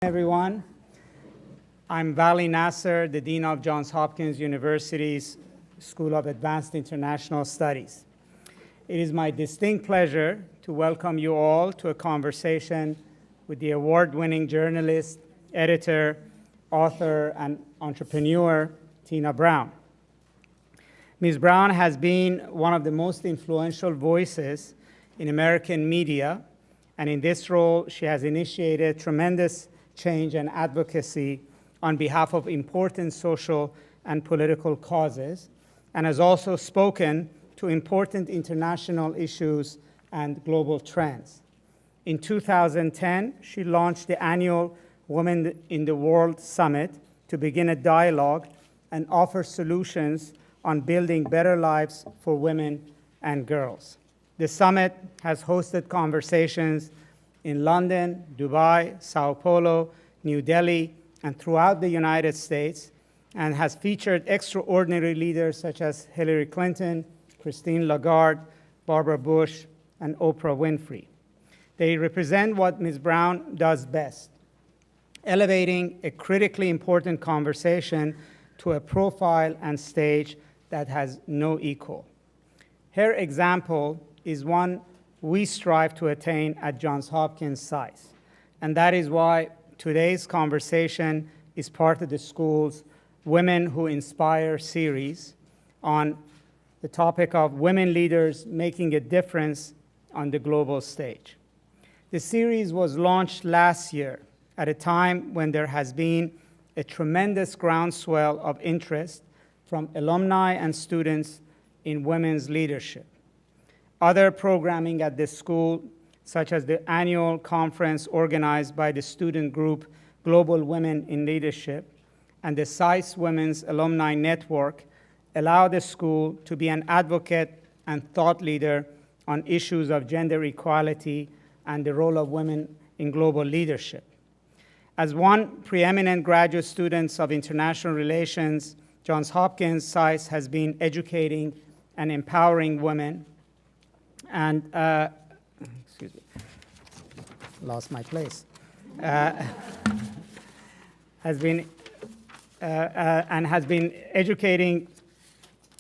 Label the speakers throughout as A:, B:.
A: Everyone. I'm Vali Nasser, the Dean of Johns Hopkins University's School of Advanced International Studies. It is my distinct pleasure to welcome you all to a conversation with the award-winning journalist, editor, author, and entrepreneur, Tina Brown. Ms. Brown has been one of the most influential voices in American media, and in this role, she has initiated tremendous change and advocacy on behalf of important social and political causes, and has also spoken to important international issues and global trends. In 2010, she launched the annual Women in the World Summit to begin a dialogue and offer solutions on building better lives for women and girls. The summit has hosted conversations in London, Dubai, Sao Paulo, New Delhi, and throughout the United States, and has featured extraordinary leaders such as Hillary Clinton, Christine Lagarde, Barbara Bush, and Oprah Winfrey. They represent what Ms. Brown does best, elevating a critically important conversation to a profile and stage that has no equal. Her example is one we strive to attain at Johns Hopkins SAIS, and that is why today's conversation is part of the school's Women Who Inspire series on the topic of women leaders making a difference on the global stage. The series was launched last year at a time when there has been a tremendous groundswell of interest from alumni and students in women's leadership. Other programming at the school, such as the annual conference organized by the student group Global Women in Leadership and the SAIS Women's Alumni Network, allow the school to be an advocate and thought leader on issues of gender equality and the role of women in global leadership. As one preeminent graduate student of international relations, Johns Hopkins SAIS has been educating and empowering women and, excuse me, lost my place, has been educating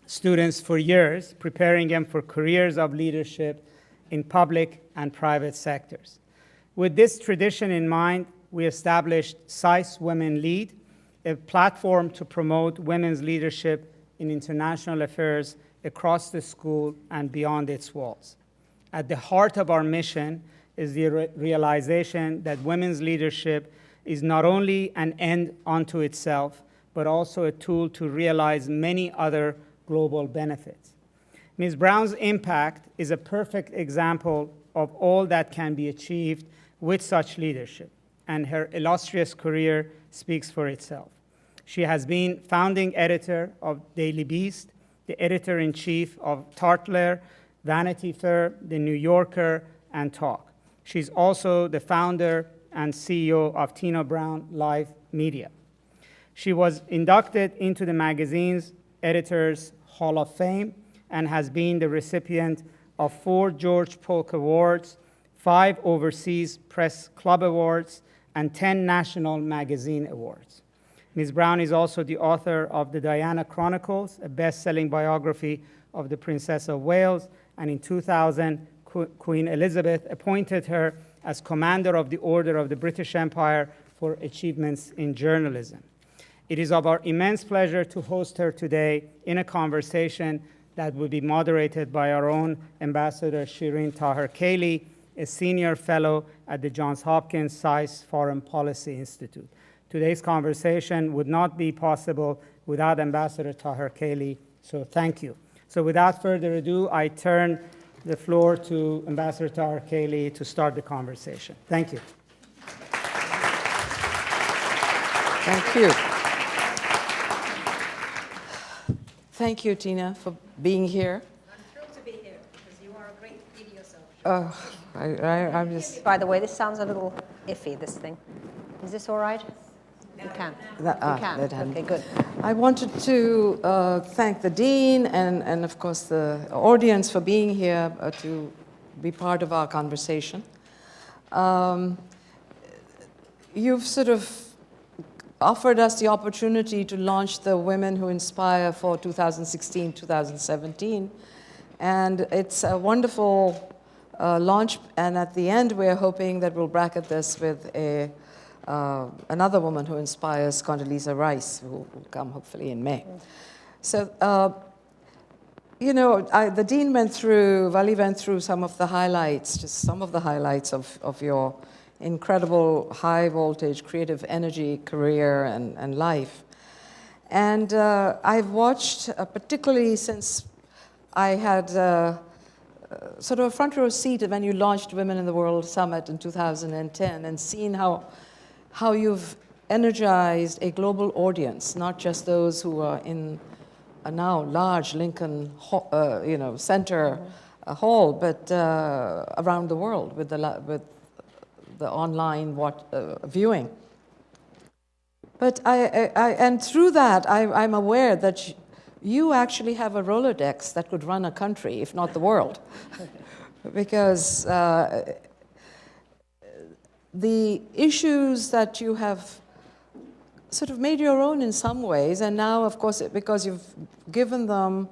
A: students for years, preparing them for careers of leadership in public and private sectors. With this tradition in mind, we established SAIS Women Lead, a platform to promote women's leadership in international affairs across the school and beyond its walls. At the heart of our mission is the realization that women's leadership is not only an end unto itself, but also a tool to realize many other global benefits. Ms. Brown's impact is a perfect example of all that can be achieved with such leadership, and her illustrious career speaks for itself. She has been founding editor of Daily Beast, the editor-in-chief of Tartler, Vanity Fair, The New Yorker, and Talk. She's also the founder and CEO of Tina Brown Live Media. She was inducted into the magazine's Editors Hall of Fame and has been the recipient of 4 George Polk Awards, 5 Overseas Press Club Awards, and 10 National Magazine Awards. Ms. Brown is also the author of The Diana Chronicles, a best-selling biography of the Princess of Wales, and in 2000, Queen Elizabeth appointed her as Commander of the Order of the British Empire for achievements in journalism. It is of our immense pleasure to host her today in a conversation that will be moderated by our own Ambassador Shirin Tahir-Kheli, a senior fellow at the Johns Hopkins SAIS Foreign Policy Institute. Today's conversation would not be possible without Ambassador Tahir-Kheli, so thank you. So without further ado, I turn the floor to Ambassador Tahir-Kheli to start the conversation. Thank you.
B: Thank you. Thank you, Tina, for being here.
C: I'm thrilled to be here because you are a great leader yourself.
B: I'm just...
C: By the way, this sounds a little iffy, this thing. Is this all right? You can. You can. Okay, good.
B: I wanted to thank the Dean and of course, the audience for being here to be part of our conversation. you've sort of offered us the opportunity to launch the Women Who Inspire for 2016-2017. And it's a wonderful launch. And at the end, we're hoping that we'll bracket this with another woman who inspires, Condoleezza Rice, who will come hopefully in May. So, you know, the Dean Vali went through some of the highlights, just some of the highlights of your incredible high voltage creative energy career and life. And I've watched, particularly since I had sort of a front row seat when you launched Women in the World Summit in 2010, and seen how you've energized a global audience, not just those who are in a now large Lincoln Center hall, but around the world with the online viewing. But and through that, I'm aware that you actually have a Rolodex that could run a country, if not the world, because the issues that you have sort of made your own in some ways, and now, of course, because you've given them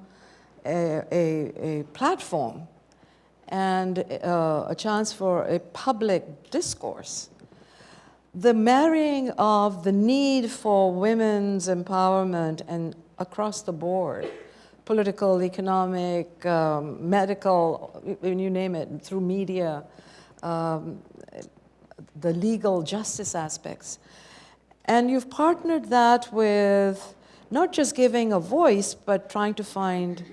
B: a platform and a chance for a public discourse, the marrying of the need for women's empowerment and across the board, political, economic, medical, you name it, through media, the legal justice aspects. And you've partnered that with not just giving a voice, but trying to find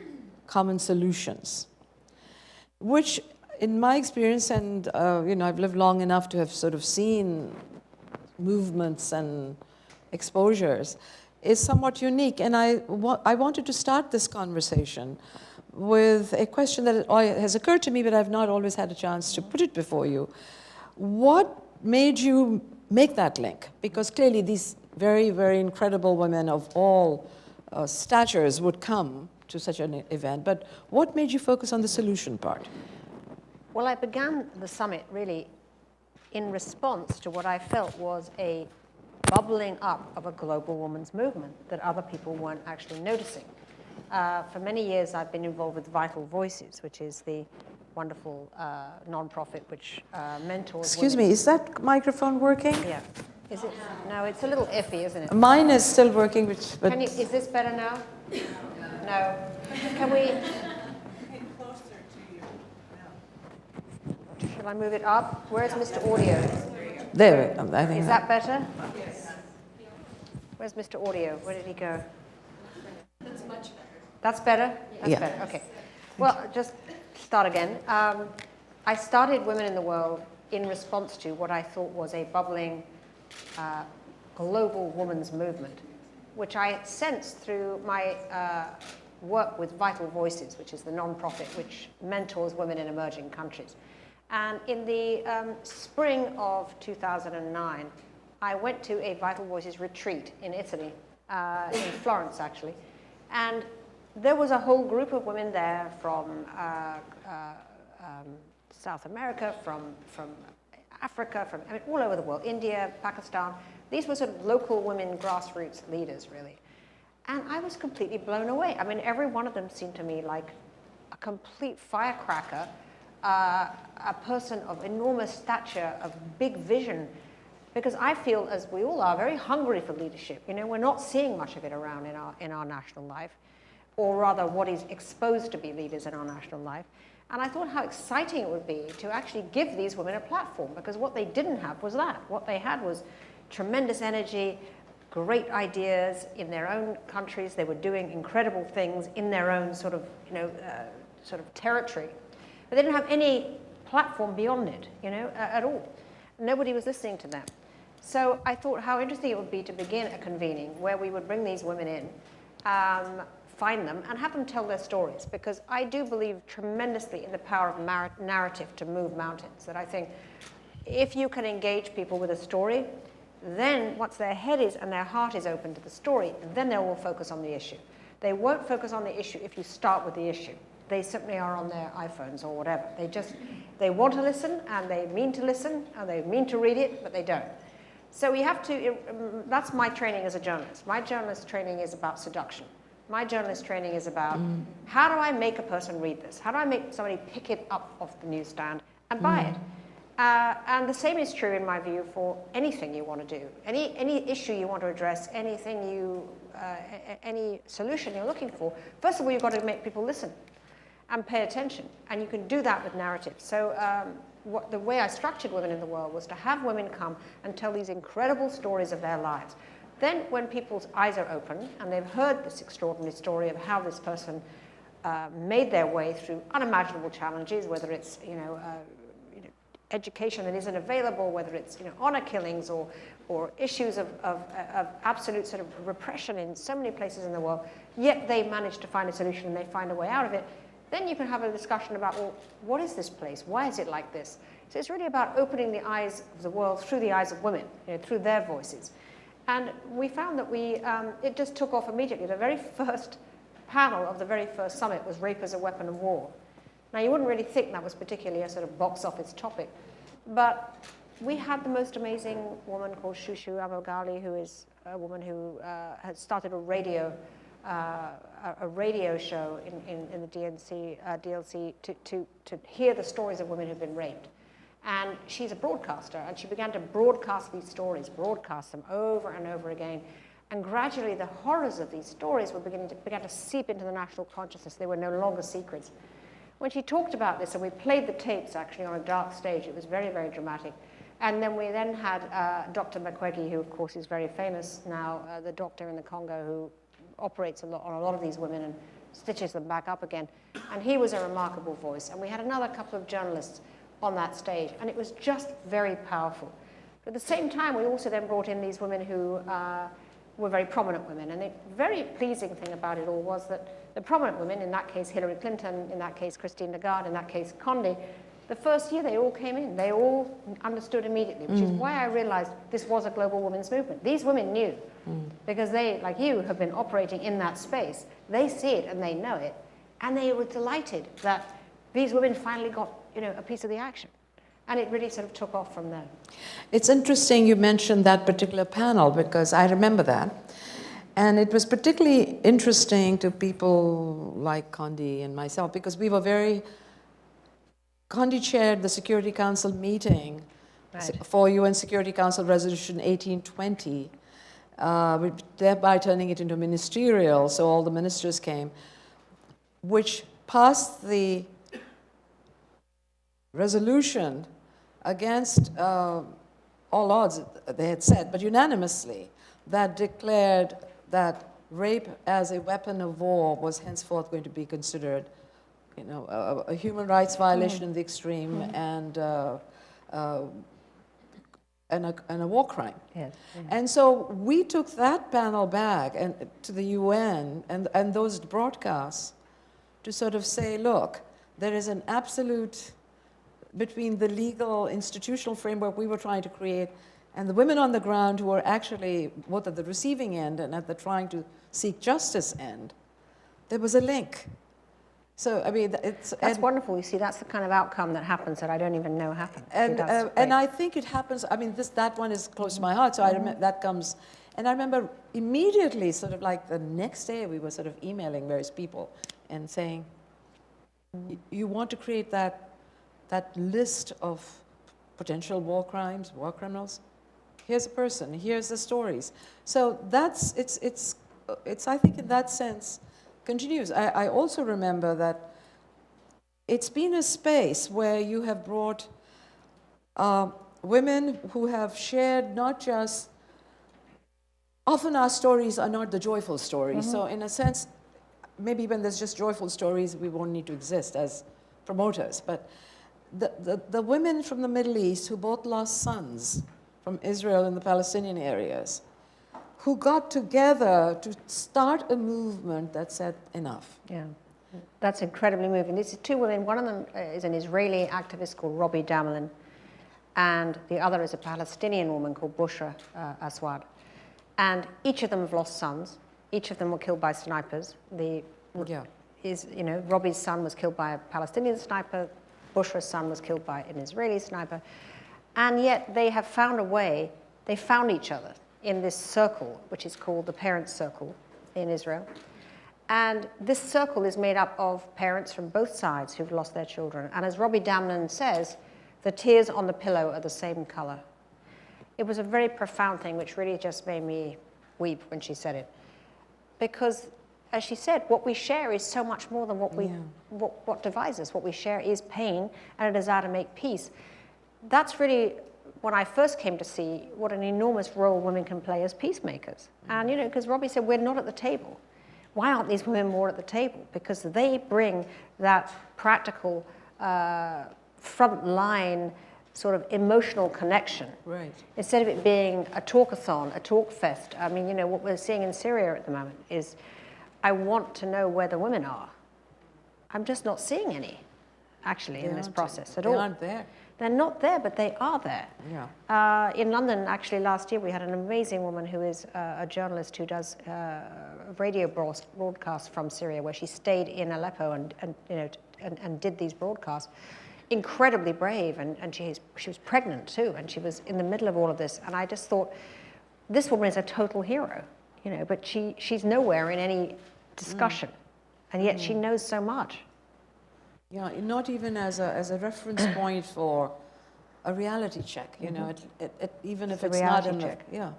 B: common solutions, which in my experience, and I've lived long enough to have sort of seen movements and exposures, is somewhat unique. And I wanted to start this conversation with a question that has occurred to me, but I've not always had a chance to put it before you. What made you make that link? Because clearly these very, very incredible women of all statures would come to such an event, but what made you focus on the solution part?
C: Well, I began the summit really in response to what I felt was a bubbling up of a global women's movement that other people weren't actually noticing. For many years, I've been involved with Vital Voices, which is the wonderful nonprofit which mentors.
B: Excuse me, is that microphone working?
C: Yeah. Is it? No, it's a little iffy, isn't it?
B: Mine is still working, but
C: is this better now? No. Can we? Shall I move it up? Where's Mr. Audio?
B: There, I think.
C: Is that better? Yes. Where's Mr. Audio? Where did he go? That's much better. That's better? That's
B: yeah.
C: better, okay. Well, just start again. I started Women in the World in response to what I thought was a bubbling global women's movement, which I sensed through my work with Vital Voices, which is the nonprofit which mentors women in emerging countries. And in the spring of 2009, I went to a Vital Voices retreat in Italy, in Florence actually, and there was a whole group of women there from South America, from Africa, from all over the world, India, Pakistan. These were sort of local women grassroots leaders, really. And I was completely blown away. I mean, every one of them seemed to me like a complete firecracker, a person of enormous stature, of big vision, because I feel, as we all are, very hungry for leadership. You know, we're not seeing much of it around in our national life, or rather what is exposed to be leaders in our national life. And I thought how exciting it would be to actually give these women a platform, because what they didn't have was that. What they had was tremendous energy, great ideas in their own countries. They were doing incredible things in their own sort of, sort of territory. But they didn't have any platform beyond it, at all. Nobody was listening to them. So I thought how interesting it would be to begin a convening where we would bring these women in, find them, and have them tell their stories. Because I do believe tremendously in the power of narrative to move mountains. That I think if you can engage people with a story, then once their head is and their heart is open to the story, then they will focus on the issue. They won't focus on the issue if you start with the issue. They simply are on their iPhones or whatever. They want to listen, and they mean to listen, and they mean to read it, but they don't. So we have to, that's my training as a journalist. My journalist training is about seduction. My journalist training is about how do I make a person read this? How do I make somebody pick it up off the newsstand and buy it? And the same is true, in my view, for anything you want to do. Any issue you want to address, anything you, any solution you're looking for, first of all, you've got to make people listen and pay attention. And you can do that with narrative. So the way I structured Women in the World was to have women come and tell these incredible stories of their lives. Then when people's eyes are open and they've heard this extraordinary story of how this person made their way through unimaginable challenges, whether it's education that isn't available, whether it's honor killings or issues of absolute sort of repression in so many places in the world, yet they manage to find a solution and they find a way out of it, then you can have a discussion about, well, what is this place? Why is it like this? So it's really about opening the eyes of the world through the eyes of women, through their voices. And we found that it just took off immediately. The very first panel of the very first summit was rape as a weapon of war. Now, you wouldn't really think that was particularly a sort of box office topic, but we had the most amazing woman called Shushu Amogali, who is a woman who had started a radio show in the DLC to hear the stories of women who've been raped. And she's a broadcaster, and she began to broadcast these stories, broadcast them over and over again. And gradually, the horrors of these stories began to seep into the national consciousness. They were no longer secrets. When she talked about this, and we played the tapes actually on a dark stage, it was very, very dramatic. And then we had Dr. Mukwege, who of course is very famous now, the doctor in the Congo who operates on a lot of these women and stitches them back up again. And he was a remarkable voice. And we had another couple of journalists on that stage, and it was just very powerful. But at the same time, we also then brought in these women who were very prominent women, and the very pleasing thing about it all was that the prominent women, in that case Hillary Clinton, in that case Christine Lagarde, in that case Condé, the first year they all came in, they all understood immediately, which is why I realized this was a global women's movement. These women knew, because they, like you, have been operating in that space. They see it and they know it, and they were delighted that these women finally got a piece of the action. And it really sort of took off from there.
B: It's interesting you mentioned that particular panel, because I remember that. And it was particularly interesting to people like Condi and myself, because we were Condi chaired the Security Council meeting for UN Security Council Resolution 1820, thereby turning it into ministerial, so all the ministers came, which passed the resolution against all odds, they had said, but unanimously, that declared that rape as a weapon of war was henceforth going to be considered, a human rights violation in the extreme and a war crime.
C: Yes.
B: And so we took that panel back to the UN and those broadcasts to sort of say, look, there is an absolute between the legal institutional framework we were trying to create and the women on the ground who are actually both at the receiving end and at the trying to seek justice end, there was a link. So, I mean,
C: that's wonderful. You see, that's the kind of outcome that happens that I don't even know happens.
B: And I think it happens, I mean, that one is close to my heart, so I remember that comes, and I remember immediately, sort of like the next day, we were sort of emailing various people and saying, you want to create that list of potential war crimes, war criminals? Here's a person, here's the stories. So it's I think in that sense, continues. I also remember that it's been a space where you have brought women who have shared not just, often our stories are not the joyful stories. So in a sense, maybe when there's just joyful stories, we won't need to exist as promoters. But the women from the Middle East who both lost sons from Israel and the Palestinian areas, who got together to start a movement that said enough.
C: Yeah, that's incredibly moving. These are two women. One of them is an Israeli activist called Robbie Damelin, and the other is a Palestinian woman called Bushra Aswad. And each of them have lost sons. Each of them were killed by snipers. Robbie's son was killed by a Palestinian sniper. Bushra's son was killed by an Israeli sniper. And yet they have found a way they found each other in this circle, which is called the Parents' Circle in Israel. And this circle is made up of parents from both sides who've lost their children. And as Robbie Damnon says, the tears on the pillow are the same color. It was a very profound thing, which really just made me weep when she said it. Because, as she said, what we share is so much more than what divides us. What we share is pain and a desire to make peace. That's really, when I first came to see what an enormous role women can play as peacemakers. And, you know, because Robbie said, we're not at the table. Why aren't these women more at the table? Because they bring that practical, front-line sort of emotional connection.
B: Right.
C: Instead of it being a talkathon, a talk fest. I mean, you know, what we're seeing in Syria at the moment is, I want to know where the women are. I'm just not seeing any, actually, in this process at all.
B: They aren't there.
C: They're not there, but they are there.
B: Yeah.
C: In London, actually, last year, we had an amazing woman who is a journalist who does radio broadcasts from Syria, where she stayed in Aleppo and did these broadcasts. Incredibly brave, and she was pregnant too, and she was in the middle of all of this. And I just thought, this woman is a total hero, you know. But she's nowhere in any discussion, and yet she knows so much.
B: Yeah, not even as a reference point for a reality check, you know, even if it's not in the, yeah,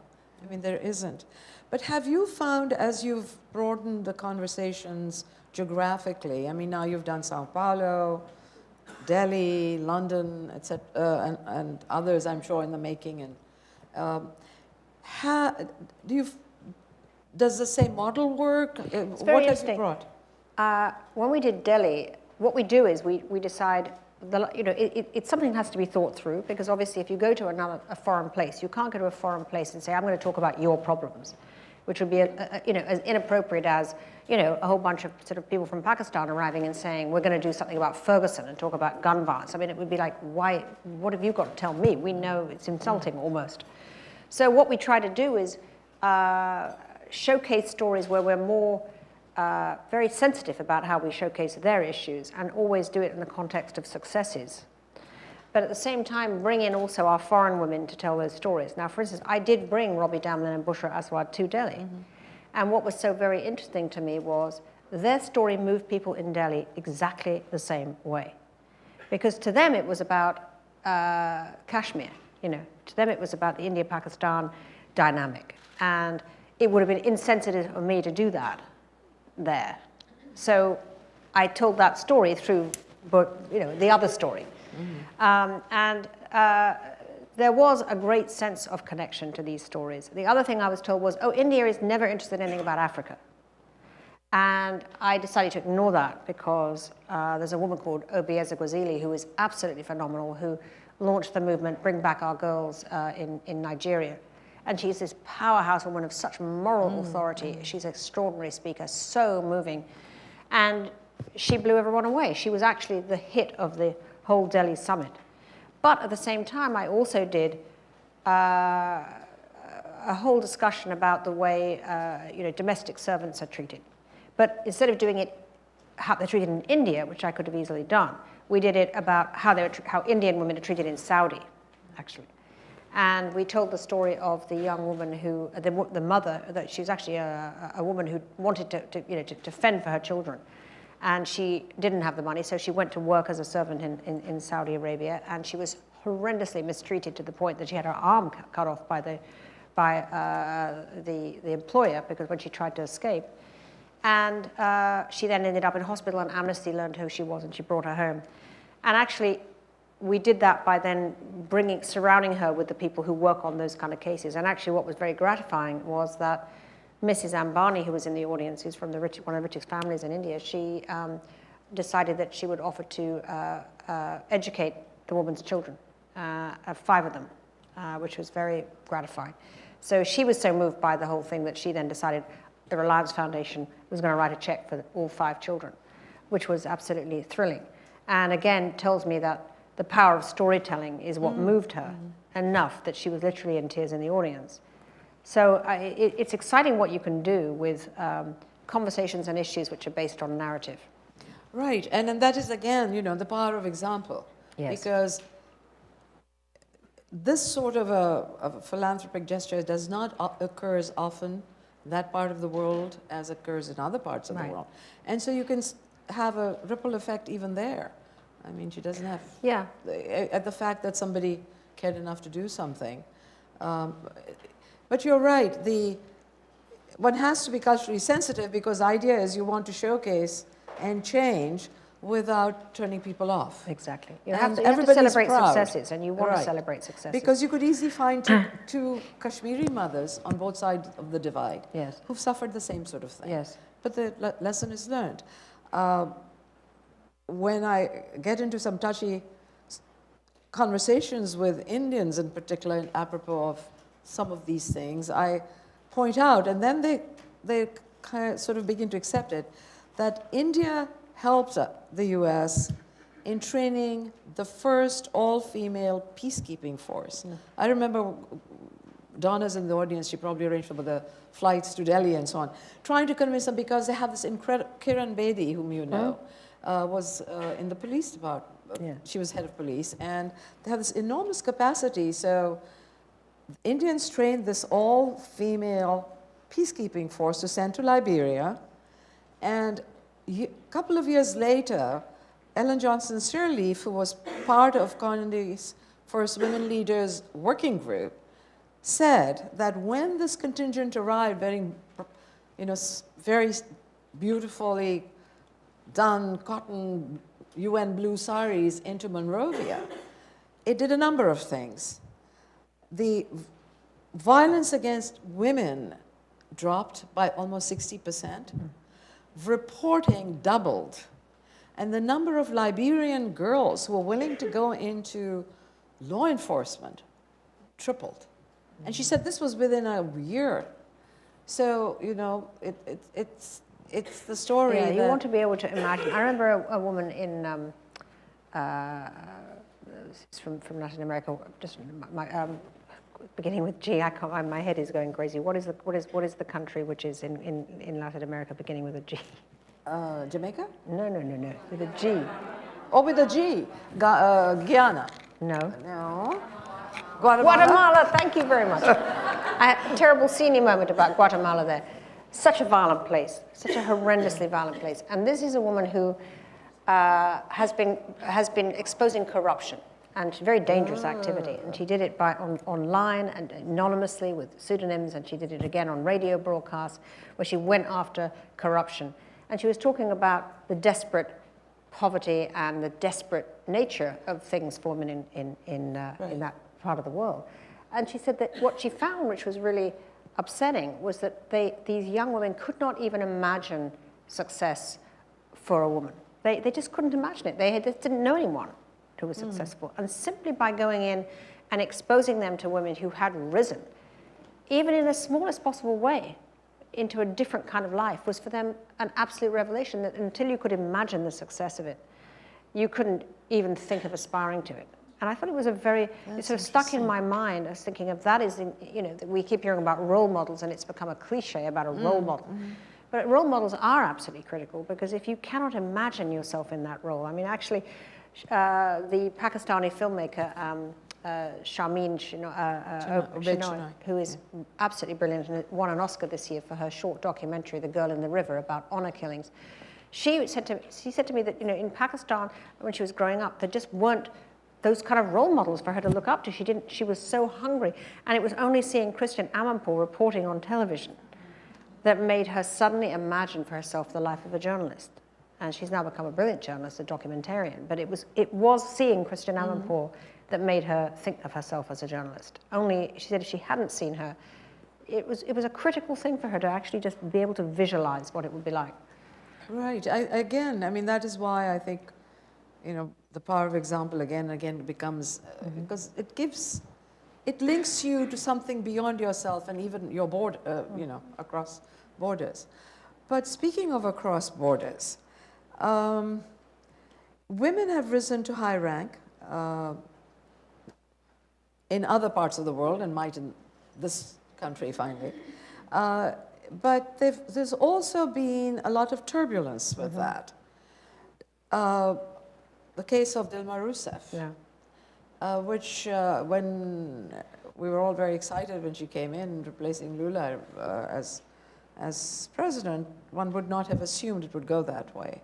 B: I mean, there isn't. But have you found, as you've broadened the conversations geographically, I mean, now you've done Sao Paulo, Delhi, London, etc., and others, I'm sure, in the making, and does the same model work?
C: It's very
B: what have you brought?
C: When we did Delhi, what we do is we decide, you know, it's something that has to be thought through, because obviously if you go to a foreign place, you can't go to a foreign place and say, I'm going to talk about your problems, which would be, you know, as inappropriate as, you know, a whole bunch of sort of people from Pakistan arriving and saying, we're going to do something about Ferguson and talk about gun violence. I mean, it would be like, why, what have you got to tell me? We know it's insulting almost. So what we try to do is showcase stories where we're more very sensitive about how we showcase their issues, and always do it in the context of successes. But at the same time, bring in also our foreign women to tell those stories. Now, for instance, I did bring Robbie Damnon and Bushra Aswad to Delhi. And what was so very interesting to me was their story moved people in Delhi exactly the same way. Because to them, it was about Kashmir. You know, to them, it was about the India-Pakistan dynamic. And it would have been insensitive of me to do that there. So I told that story through, you know, the other story. There was a great sense of connection to these stories. The other thing I was told was, oh, India is never interested in anything about Africa. And I decided to ignore that, because there's a woman called Obieza Gwazili who is absolutely phenomenal, who launched the movement Bring Back Our Girls in Nigeria. And she's this powerhouse woman of such moral authority. She's an extraordinary speaker, so moving. And she blew everyone away. She was actually the hit of the whole Delhi summit. But at the same time, I also did a whole discussion about the way you know, domestic servants are treated. But instead of doing it how they're treated in India, which I could have easily done, we did it about how Indian women are treated in Saudi, actually. And we told the story of the young woman who, the mother, that she was actually a woman who wanted to fend for her children. And she didn't have the money, so she went to work as a servant in Saudi Arabia, and she was horrendously mistreated to the point that she had her arm cut off by the employer, because when she tried to escape. And she then ended up in hospital, and Amnesty learned who she was, and she brought her home. And actually, we did that by then surrounding her with the people who work on those kind of cases. And actually, what was very gratifying was that Mrs. Ambani, who was in the audience, who's from one of the richest families in India, she decided that she would offer to educate the woman's children, 5 of them, which was very gratifying. So she was so moved by the whole thing that she then decided the Reliance Foundation was going to write a check for all 5 children, which was absolutely thrilling. And again, tells me that the power of storytelling is what moved her enough that she was literally in tears in the audience. So it's exciting what you can do with conversations and issues which are based on narrative.
B: Right, and that is, again, you know, the power of example.
C: Yes.
B: Because this sort of a philanthropic gesture does not occur as often in that part of the world as occurs in other parts of the world. And so you can have a ripple effect even there. I mean, she doesn't have, at the fact that somebody cared enough to do something. But you're right, one has to be culturally sensitive, because the idea is you want to showcase and change without turning people off.
C: Exactly. You have to celebrate successes, and you want to celebrate successes.
B: Because you could easily find two Kashmiri mothers on both sides of the divide who've suffered the same sort of thing.
C: Yes.
B: But the lesson is learned. When I get into some touchy conversations with Indians in particular, apropos of some of these things, I point out, and then they kind of sort of begin to accept it, that India helped the US in training the first all-female peacekeeping force. I remember Donna's in the audience, she probably arranged for the flights to Delhi and so on, trying to convince them, because they have this incredible, Kiran Bedi, whom you know, was in the police department. She was head of police, and they have this enormous capacity. So Indians trained this all-female peacekeeping force to send to Liberia, and a couple of years later, Ellen Johnson Sirleaf, who was part of Condoleezza's First Women Leaders Working Group, said that when this contingent arrived, wearing, very beautifully done cotton UN blue saris into Monrovia, it did a number of things. The violence against women dropped by almost 60%. Reporting doubled. And the number of Liberian girls who were willing to go into law enforcement tripled. And she said this was within a year. So, it's the story.
C: Yeah, you want to be able to imagine. I remember a woman in, from Latin America, just beginning with G. My head is going crazy. What is the country which is in Latin America beginning with a G?
B: Jamaica?
C: No. With a G.
B: Oh, with a G. Guyana?
C: No.
B: No.
C: Guatemala, thank you very much. I had a terrible senior moment about Guatemala there. Such a violent place, such a horrendously violent place. And this is a woman who has been exposing corruption and very dangerous activity. And she did it online and anonymously with pseudonyms, and she did it again on radio broadcasts where she went after corruption. And she was talking about the desperate poverty and the desperate nature of things for women in that part of the world. And she said that what she found, which was really upsetting, was that these young women could not even imagine success for a woman. They just couldn't imagine it. They just didn't know anyone who was successful. And simply by going in and exposing them to women who had risen, even in the smallest possible way, into a different kind of life, was for them an absolute revelation that until you could imagine the success of it, you couldn't even think of aspiring to it. And I thought it was it sort of stuck in my mind. I was thinking of that is, that we keep hearing about role models, and it's become a cliche about a role model. But role models are absolutely critical, because if you cannot imagine yourself in that role, I mean, actually, the Pakistani filmmaker, Sharmeen Chinoy, who is absolutely brilliant and won an Oscar this year for her short documentary, The Girl in the River, about honor killings. She said to me that, in Pakistan, when she was growing up, there just weren't those kind of role models for her to look up to. She was so hungry. And it was only seeing Christian Amanpour reporting on television that made her suddenly imagine for herself the life of a journalist. And she's now become a brilliant journalist, a documentarian. But it was seeing Christian Amanpour that made her think of herself as a journalist. Only, she said, if she hadn't seen her, it was a critical thing for her to actually just be able to visualize what it would be like.
B: Right. Again, I mean, that is why I think, the power of example again and again becomes, because it links you to something beyond yourself and even your across borders. But speaking of across borders, women have risen to high rank in other parts of the world, and might in this country finally. But there's also been a lot of turbulence with that. The case of Dilma Rousseff.
C: Yeah.
B: which when we were all very excited when she came in, replacing Lula as president, one would not have assumed it would go that way.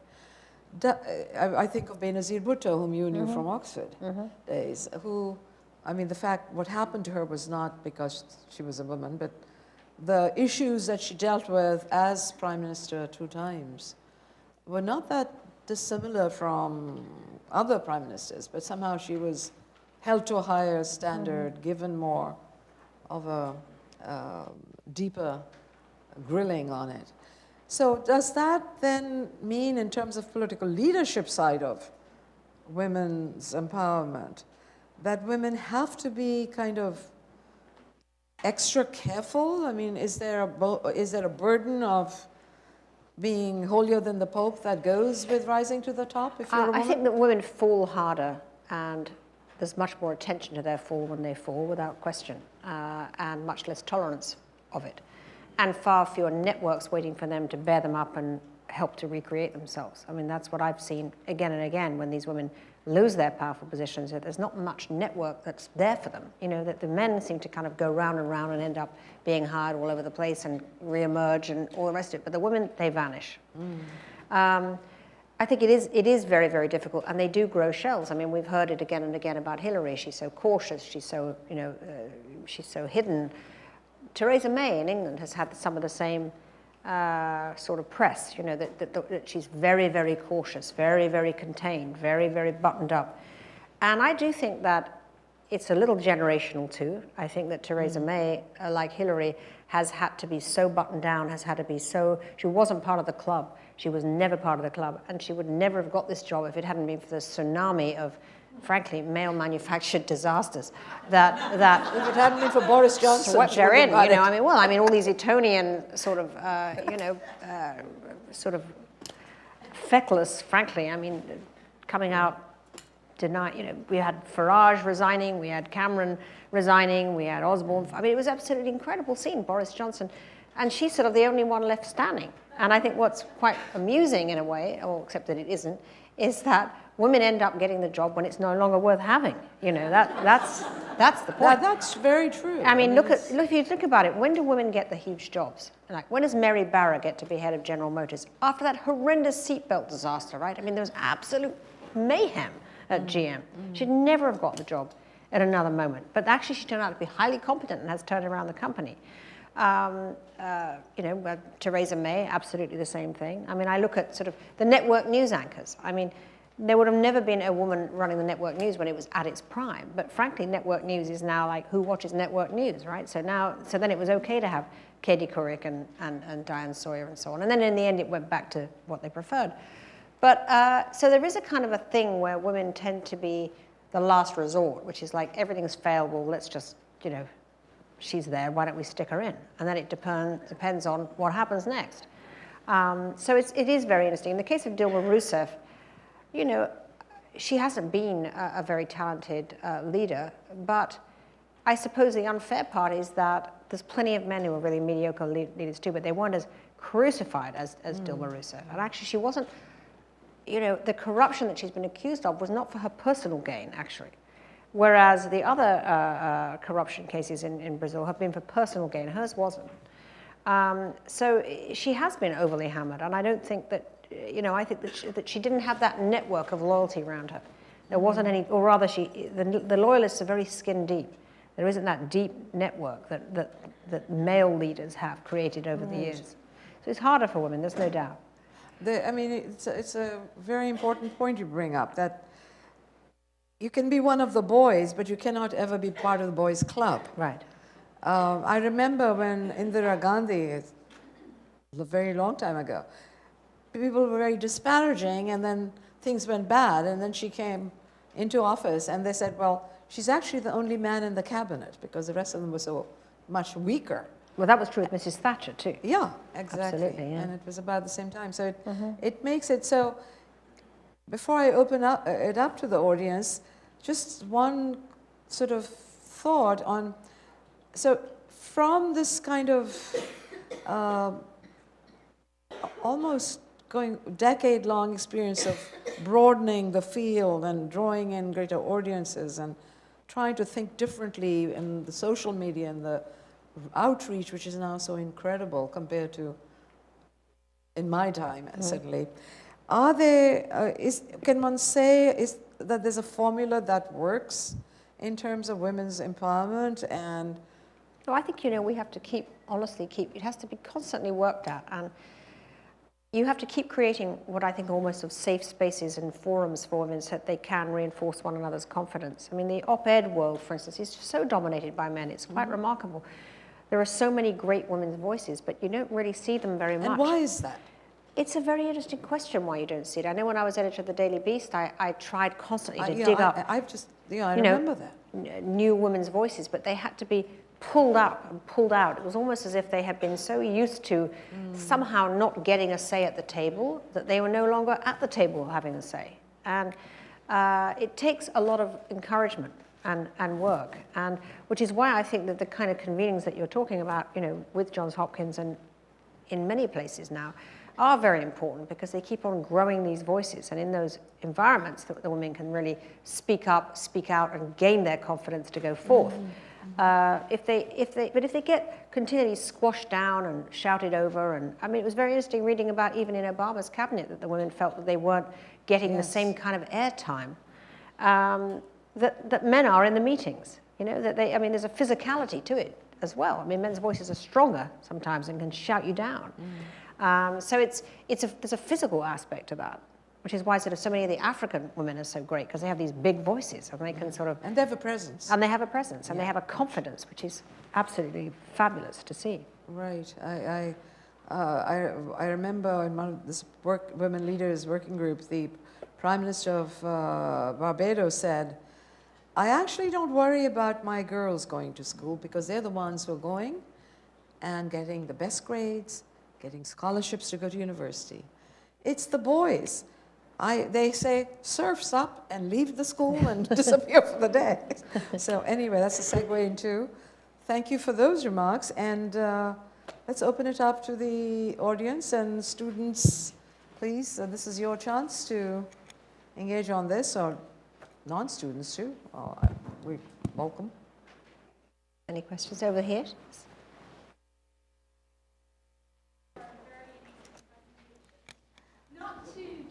B: I think of Benazir Bhutto, whom you knew from Oxford days, who, I mean, what happened to her was not because she was a woman, but the issues that she dealt with as prime minister 2 times were not that dissimilar from other prime ministers, but somehow she was held to a higher standard, given more of a deeper grilling on it. So does that then mean, in terms of political leadership side of women's empowerment, that women have to be kind of extra careful? I mean, is there a burden of being holier than the Pope that goes with rising to the top if you're a woman?
C: I think that women fall harder, and there's much more attention to their fall when they fall, without question, and much less tolerance of it, and far fewer networks waiting for them to bear them up and help to recreate themselves. I mean, that's what I've seen again and again when these women lose their powerful positions, that there's not much network that's there for them. You know, that the men seem to kind of go round and round and end up being hired all over the place and re-emerge and all the rest of it. But the women, they vanish. I think it is very, very difficult, and they do grow shells. I mean, we've heard it again and again about Hillary. She's so cautious. She's so, she's so hidden. Theresa May in England has had some of the same sort of press, that she's very, very cautious, very, very contained, very, very buttoned up. And I do think that it's a little generational too. I think that Theresa May, like Hillary, has had to be so buttoned down, has had to be so, she wasn't part of the club. She was never part of the club, and she would never have got this job if it hadn't been for the tsunami of, frankly, male-manufactured disasters that
B: if it hadn't been for Boris Johnson,
C: swept her in. All these Etonian sort of, sort of feckless, frankly. I mean, coming out, we had Farage resigning, we had Cameron resigning, we had Osborne. I mean, it was absolutely incredible scene, Boris Johnson, and she's sort of the only one left standing. And I think what's quite amusing in a way, or except that it isn't, is that women end up getting the job when it's no longer worth having. That's the point.
B: That's very true.
C: I mean, if you think about it, when do women get the huge jobs? Like, when does Mary Barra get to be head of General Motors? After that horrendous seatbelt disaster, right? I mean, there was absolute mayhem at GM. She'd never have got the job at another moment. But actually, she turned out to be highly competent and has turned around the company. Theresa May, absolutely the same thing. I mean, I look at sort of the network news anchors. I mean, there would have never been a woman running the network news when it was at its prime. But frankly, network news is now like, who watches network news, right? So then it was okay to have Katie Couric and Diane Sawyer and so on. And then in the end, it went back to what they preferred. But so there is a kind of a thing where women tend to be the last resort, which is like, everything's failed, well, let's just, she's there, why don't we stick her in? And then it depends on what happens next. So it is very interesting. In the case of Dilma Rousseff, she hasn't been a very talented leader, but I suppose the unfair part is that there's plenty of men who are really mediocre leaders too, but they weren't as crucified as Dilma Rousseff. And actually she wasn't, the corruption that she's been accused of was not for her personal gain, actually. Whereas the other corruption cases in Brazil have been for personal gain. Hers wasn't. So she has been overly hammered, and I don't think that, I think that she didn't have that network of loyalty around her. There wasn't any, or rather, the loyalists are very skin deep. There isn't that deep network that male leaders have created over the years. So it's harder for women, there's no doubt.
B: It's a very important point you bring up, that you can be one of the boys, but you cannot ever be part of the boys' club.
C: Right.
B: I remember when Indira Gandhi, a very long time ago, people were very disparaging, and then things went bad, and then she came into office, and they said, well, she's actually the only man in the cabinet, because the rest of them were so much weaker.
C: Well, that was true with Mrs. Thatcher, too.
B: Yeah, exactly.
C: Absolutely, yeah.
B: And it was about the same time. So it makes it so, before I open it up to the audience, just one sort of thought on, so from this kind of almost going decade-long experience of broadening the field and drawing in greater audiences and trying to think differently in the social media and the outreach, which is now so incredible compared to in my time, certainly. Are there, can one say that there's a formula that works in terms of women's empowerment? And
C: so I think, we have to honestly keep, it has to be constantly worked at. And you have to keep creating what I think almost of safe spaces and forums for women so that they can reinforce one another's confidence. I mean, the op-ed world, for instance, is so dominated by men. It's quite remarkable. There are so many great women's voices, but you don't really see them very much.
B: And why is that?
C: It's a very interesting question why you don't see it. I know when I was editor of the Daily Beast, I tried constantly to dig up.
B: I remember that.
C: New women's voices, but they had to be pulled up and pulled out. It was almost as if they had been so used to somehow not getting a say at the table that they were no longer at the table having a say. And it takes a lot of encouragement and work, and which is why I think that the kind of convenings that you're talking about, with Johns Hopkins and in many places now, are very important because they keep on growing these voices, and in those environments that the women can really speak up, speak out, and gain their confidence to go forth. But if they get continually squashed down and shouted over, and I mean, it was very interesting reading about even in Obama's cabinet that the women felt that they weren't getting the same kind of airtime that men are in the meetings. That there's a physicality to it as well. I mean, men's voices are stronger sometimes and can shout you down. So there's a physical aspect to that, which is why so many of the African women are so great, because they have these big voices and they can sort of...
B: And they have a presence.
C: And they have a presence, and they have a confidence, which is absolutely fabulous to see.
B: Right. I remember in one of this women leaders working group, the Prime Minister of Barbados said, I actually don't worry about my girls going to school because they're the ones who are going and getting the best grades, getting scholarships to go to university. It's the boys. They say, surf's up and leave the school and disappear for the day. So anyway, that's a segue into, thank you for those remarks. And let's open it up to the audience and students, please. This is your chance to engage on this, or non-students too. We welcome.
C: Any questions over here?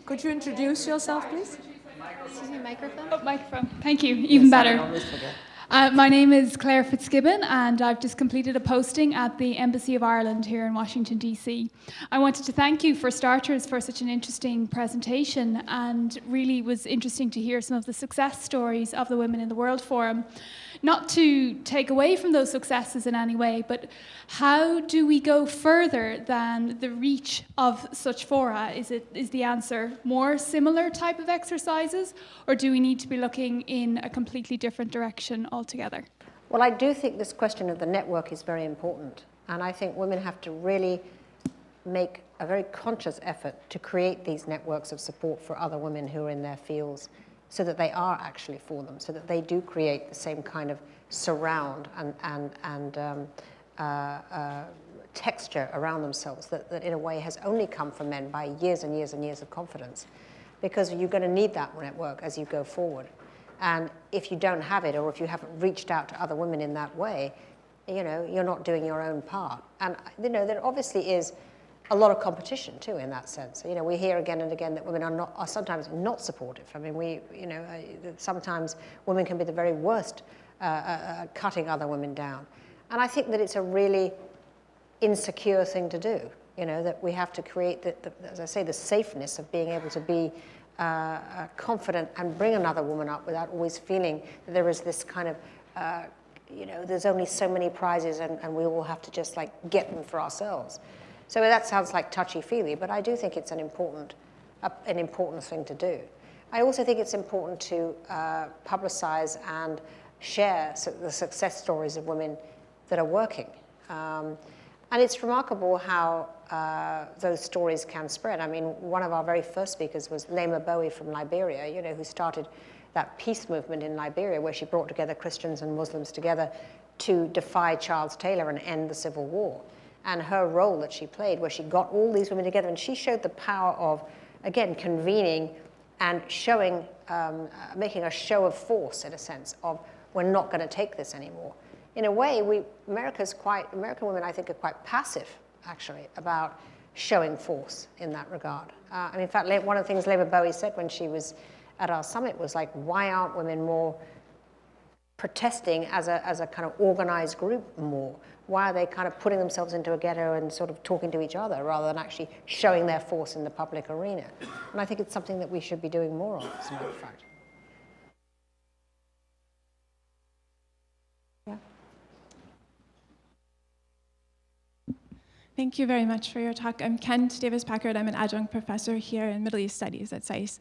B: Could you introduce yourself, please?
D: Excuse me, microphone?
E: Oh, microphone. Thank you. Even better.
B: I always forget.
E: My name is Claire Fitzgibbon, and I've just completed a posting at the Embassy of Ireland here in Washington, D.C. I wanted to thank you, for starters, for such an interesting presentation, and really was interesting to hear some of the success stories of the Women in the World Forum. Not to take away from those successes in any way, but how do we go further than the reach of such fora? Is the answer more similar type of exercises, or do we need to be looking in a completely different direction altogether?
C: Well, I do think this question of the network is very important, and I think women have to really make a very conscious effort to create these networks of support for other women who are in their fields, so that they are actually for them, so that they do create the same kind of surround and texture around themselves that in a way has only come from men by years and years and years of confidence, because you're going to need that network as you go forward. And if you don't have it, or if you haven't reached out to other women in that way, you're not doing your own part. And there obviously is a lot of competition too in that sense. We hear again and again that women are sometimes not supportive. I mean, sometimes women can be the very worst cutting other women down. And I think that it's a really insecure thing to do, that we have to create, as I say, the safeness of being able to be confident and bring another woman up without always feeling that there is this kind of, there's only so many prizes and we all have to just get them for ourselves. So that sounds like touchy-feely, but I do think it's an important thing to do. I also think it's important to publicize and share the success stories of women that are working. And it's remarkable how those stories can spread. I mean, one of our very first speakers was Lema Bowie from Liberia, who started that peace movement in Liberia, where she brought together Christians and Muslims together to defy Charles Taylor and end the Civil War. And her role that she played, where she got all these women together, and she showed the power of, again, convening and showing, making a show of force, in a sense, of we're not going to take this anymore. In a way, American women, I think, are quite passive, actually, about showing force in that regard. And in fact, one of the things Labour Bowie said when she was at our summit was like, why aren't women more protesting as a kind of organized group more? Why are they kind of putting themselves into a ghetto and sort of talking to each other rather than actually showing their force in the public arena? And I think it's something that we should be doing more of, as a matter of fact. Yeah.
F: Thank you very much for your talk. I'm Kent Davis-Packard. I'm an adjunct professor here in Middle East Studies at SAIS.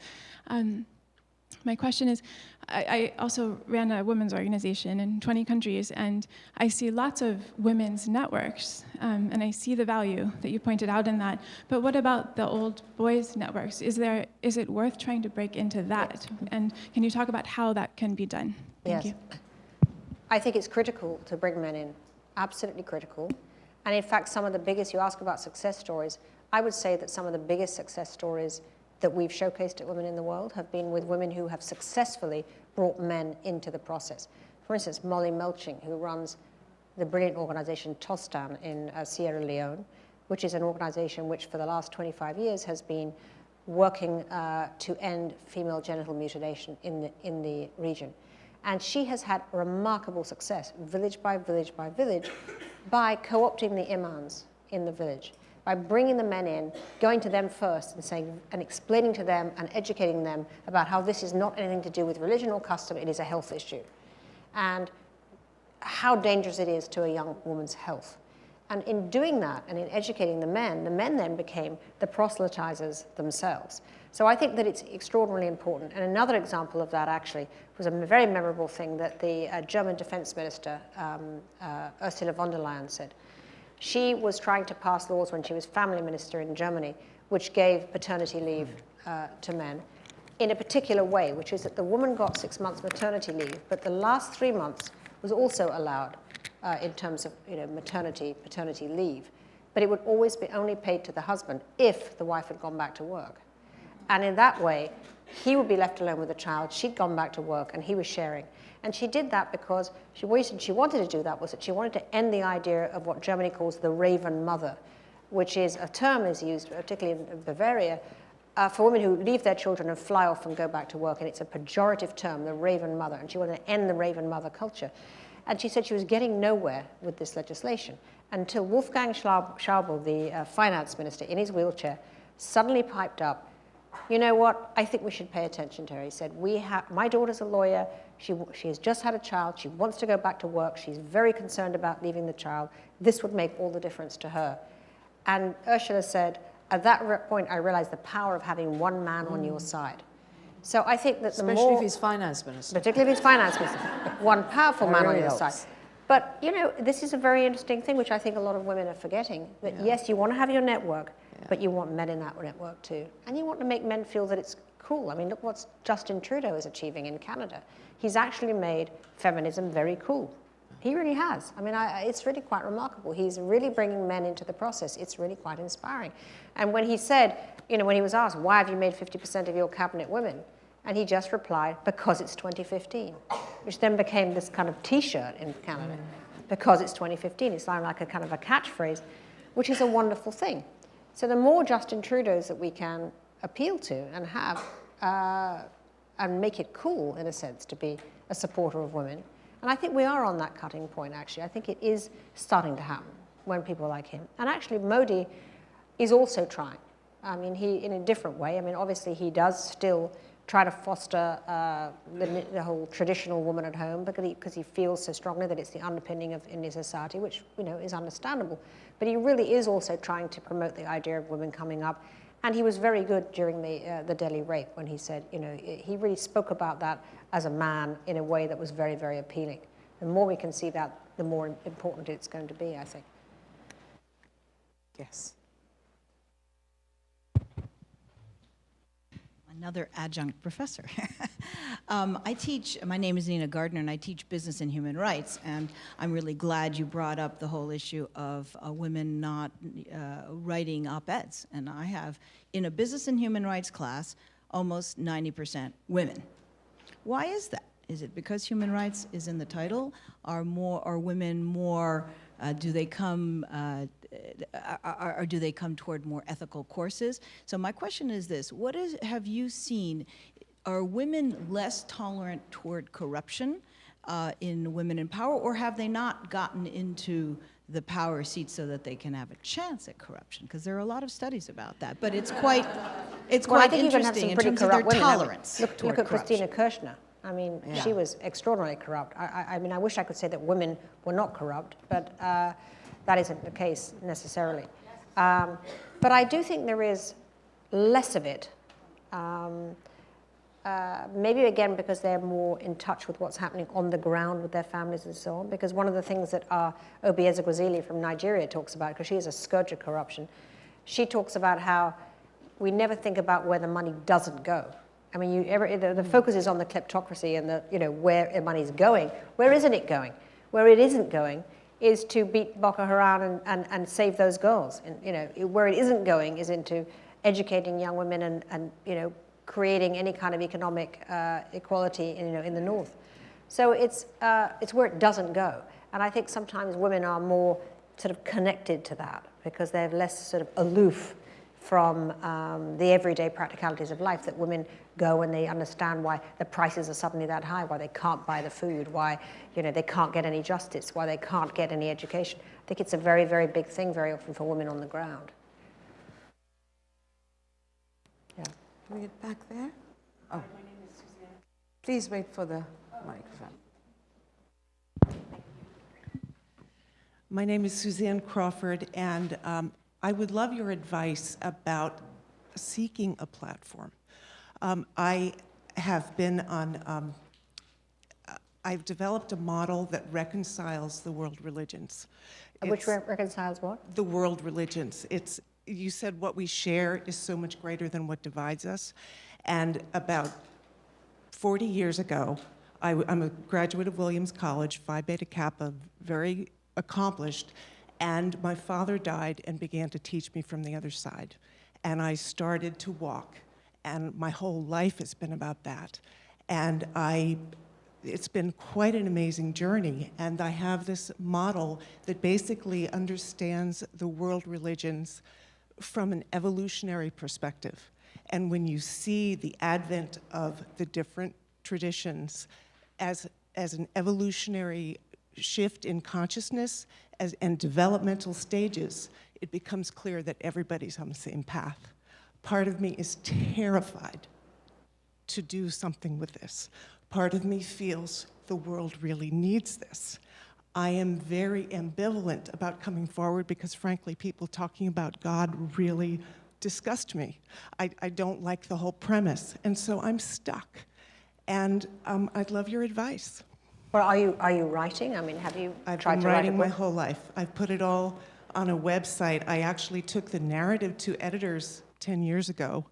F: My question is, I also ran a women's organization in 20 countries, and I see lots of women's networks, and I see the value that you pointed out in that. But what about the old boys' networks? Is it worth trying to break into that? Yes. And can you talk about how that can be done? Thank you.
C: I think it's critical to bring men in, absolutely critical. And in fact, some of the biggest, you ask about success stories, I would say that some of the biggest success stories that we've showcased at Women in the World have been with women who have successfully brought men into the process. For instance, Molly Melching, who runs the brilliant organization TOSTAN in Sierra Leone, which is an organization which for the last 25 years has been working to end female genital mutilation in the region. And she has had remarkable success, village by village by village, by co-opting the imams in the village, by bringing the men in, going to them first and saying, and explaining to them and educating them about how this is not anything to do with religion or custom, it is a health issue. And how dangerous it is to a young woman's health. And in doing that and in educating the men then became the proselytizers themselves. So I think that it's extraordinarily important. And another example of that actually was a very memorable thing that the German defense minister, Ursula von der Leyen, said. She was trying to pass laws when she was family minister in Germany, which gave paternity leave to men in a particular way, which is that the woman got 6 months maternity leave, but the last 3 months was also allowed in terms of paternity leave. But it would always be only paid to the husband if the wife had gone back to work. And in that way, he would be left alone with the child, she'd gone back to work, and he was sharing. And she did that because she wanted to do that was that she wanted to end the idea of what Germany calls the raven mother, which is a term is used, particularly in Bavaria, for women who leave their children and fly off and go back to work. And it's a pejorative term, the raven mother. And she wanted to end the raven mother culture. And she said she was getting nowhere with this legislation until Wolfgang Schäuble, the finance minister, in his wheelchair, suddenly piped up, you know what, I think we should pay attention to her. He said, my daughter's a lawyer. She has just had a child. She wants to go back to work. She's very concerned about leaving the child. This would make all the difference to her. And Ursula said, at that point, I realized the power of having one man on your side. So I think that
B: Especially if he's finance minister.
C: Particularly if he's finance minister. One powerful man on your side. But, this is a very interesting thing, which I think a lot of women are forgetting, that yes, you want to have your network, but you want men in that network too. And you want to make men feel that it's cool. I mean, look what Justin Trudeau is achieving in Canada. He's actually made feminism very cool. He really has. I mean, it's really quite remarkable. He's really bringing men into the process. It's really quite inspiring. And when he said, when he was asked, why have you made 50% of your cabinet women? And he just replied, because it's 2015, which then became this kind of T-shirt in Canada, because it's 2015. It's like a kind of a catchphrase, which is a wonderful thing. So the more Justin Trudeaus that we can appeal to and have, and make it cool, in a sense, to be a supporter of women. And I think we are on that cutting point, actually. I think it is starting to happen when people like him. And actually, Modi is also trying. I mean, in a different way. I mean, obviously, he does still try to foster the whole traditional woman at home because he feels so strongly that it's the underpinning of Indian society, which is understandable. But he really is also trying to promote the idea of women coming up. And he was very good during the Delhi rape when he said, he really spoke about that as a man in a way that was very, very appealing. The more we can see that, the more important it's going to be, I think.
B: Yes.
G: Another adjunct professor. My name is Nina Gardner, and I teach business and human rights, and I'm really glad you brought up the whole issue of women not writing op-eds. And I have, in a business and human rights class, almost 90% women. Why is that? Is it because human rights is in the title? Are women more, do they come toward more ethical courses? So my question is this: have you seen? Are women less tolerant toward corruption in Women in Power, or have they not gotten into the power seats so that they can have a chance at corruption? Because there are a lot of studies about that, but it's quite
C: Well, I think you can have
G: interesting
C: some
G: in
C: pretty
G: terms of their
C: corrupt women. I mean,
G: tolerance
C: look
G: toward
C: at Christina
G: corruption.
C: Kirchner. I mean,
B: Yeah.
C: she was extraordinarily corrupt. I mean, I wish I could say that women were not corrupt, but that isn't the case necessarily. But I do think there is less of it. Maybe again because they're more in touch with what's happening on the ground with their families and so on. Because one of the things that Obi Ezekwesili from Nigeria talks about, because she is a scourge of corruption, she talks about how we never think about where the money doesn't go. I mean, the focus is on the kleptocracy and where money's going. Where isn't it going? Where it isn't going is to beat Boko Haram and save those girls. And where it isn't going is into educating young women and creating any kind of economic equality in the north. So it's where it doesn't go. And I think sometimes women are more sort of connected to that because they're less sort of aloof from the everyday practicalities of life, that women go and they understand why the prices are suddenly that high, why they can't buy the food, why they can't get any justice, why they can't get any education. I think it's a very, very big thing very often for women on the ground. Yeah.
B: Can we get back there? Oh. My name is Suzanne. Please wait for the microphone.
H: My name is Suzanne Crawford, and I would love your advice about seeking a platform. I have been on, I've developed a model that reconciles the world religions.
C: Which reconciles what?
H: The world religions. You said what we share is so much greater than what divides us. And about 40 years ago, I'm a graduate of Williams College, Phi Beta Kappa, very accomplished, and my father died and began to teach me from the other side. And I started to walk, and my whole life has been about that. And it's been quite an amazing journey, and I have this model that basically understands the world religions from an evolutionary perspective. And when you see the advent of the different traditions as an evolutionary shift in consciousness and developmental stages, it becomes clear that everybody's on the same path. Part of me is terrified to do something with this. Part of me feels the world really needs this. I am very ambivalent about coming forward because, frankly, people talking about God really disgust me. I don't like the whole premise, and so I'm stuck. And I'd love your advice.
C: Well, are you writing? I mean, have you
H: I've
C: tried
H: been
C: to write a
H: writing my
C: book?
H: whole life. I've put it all on a website. I actually took the narrative to editors 10 years ago.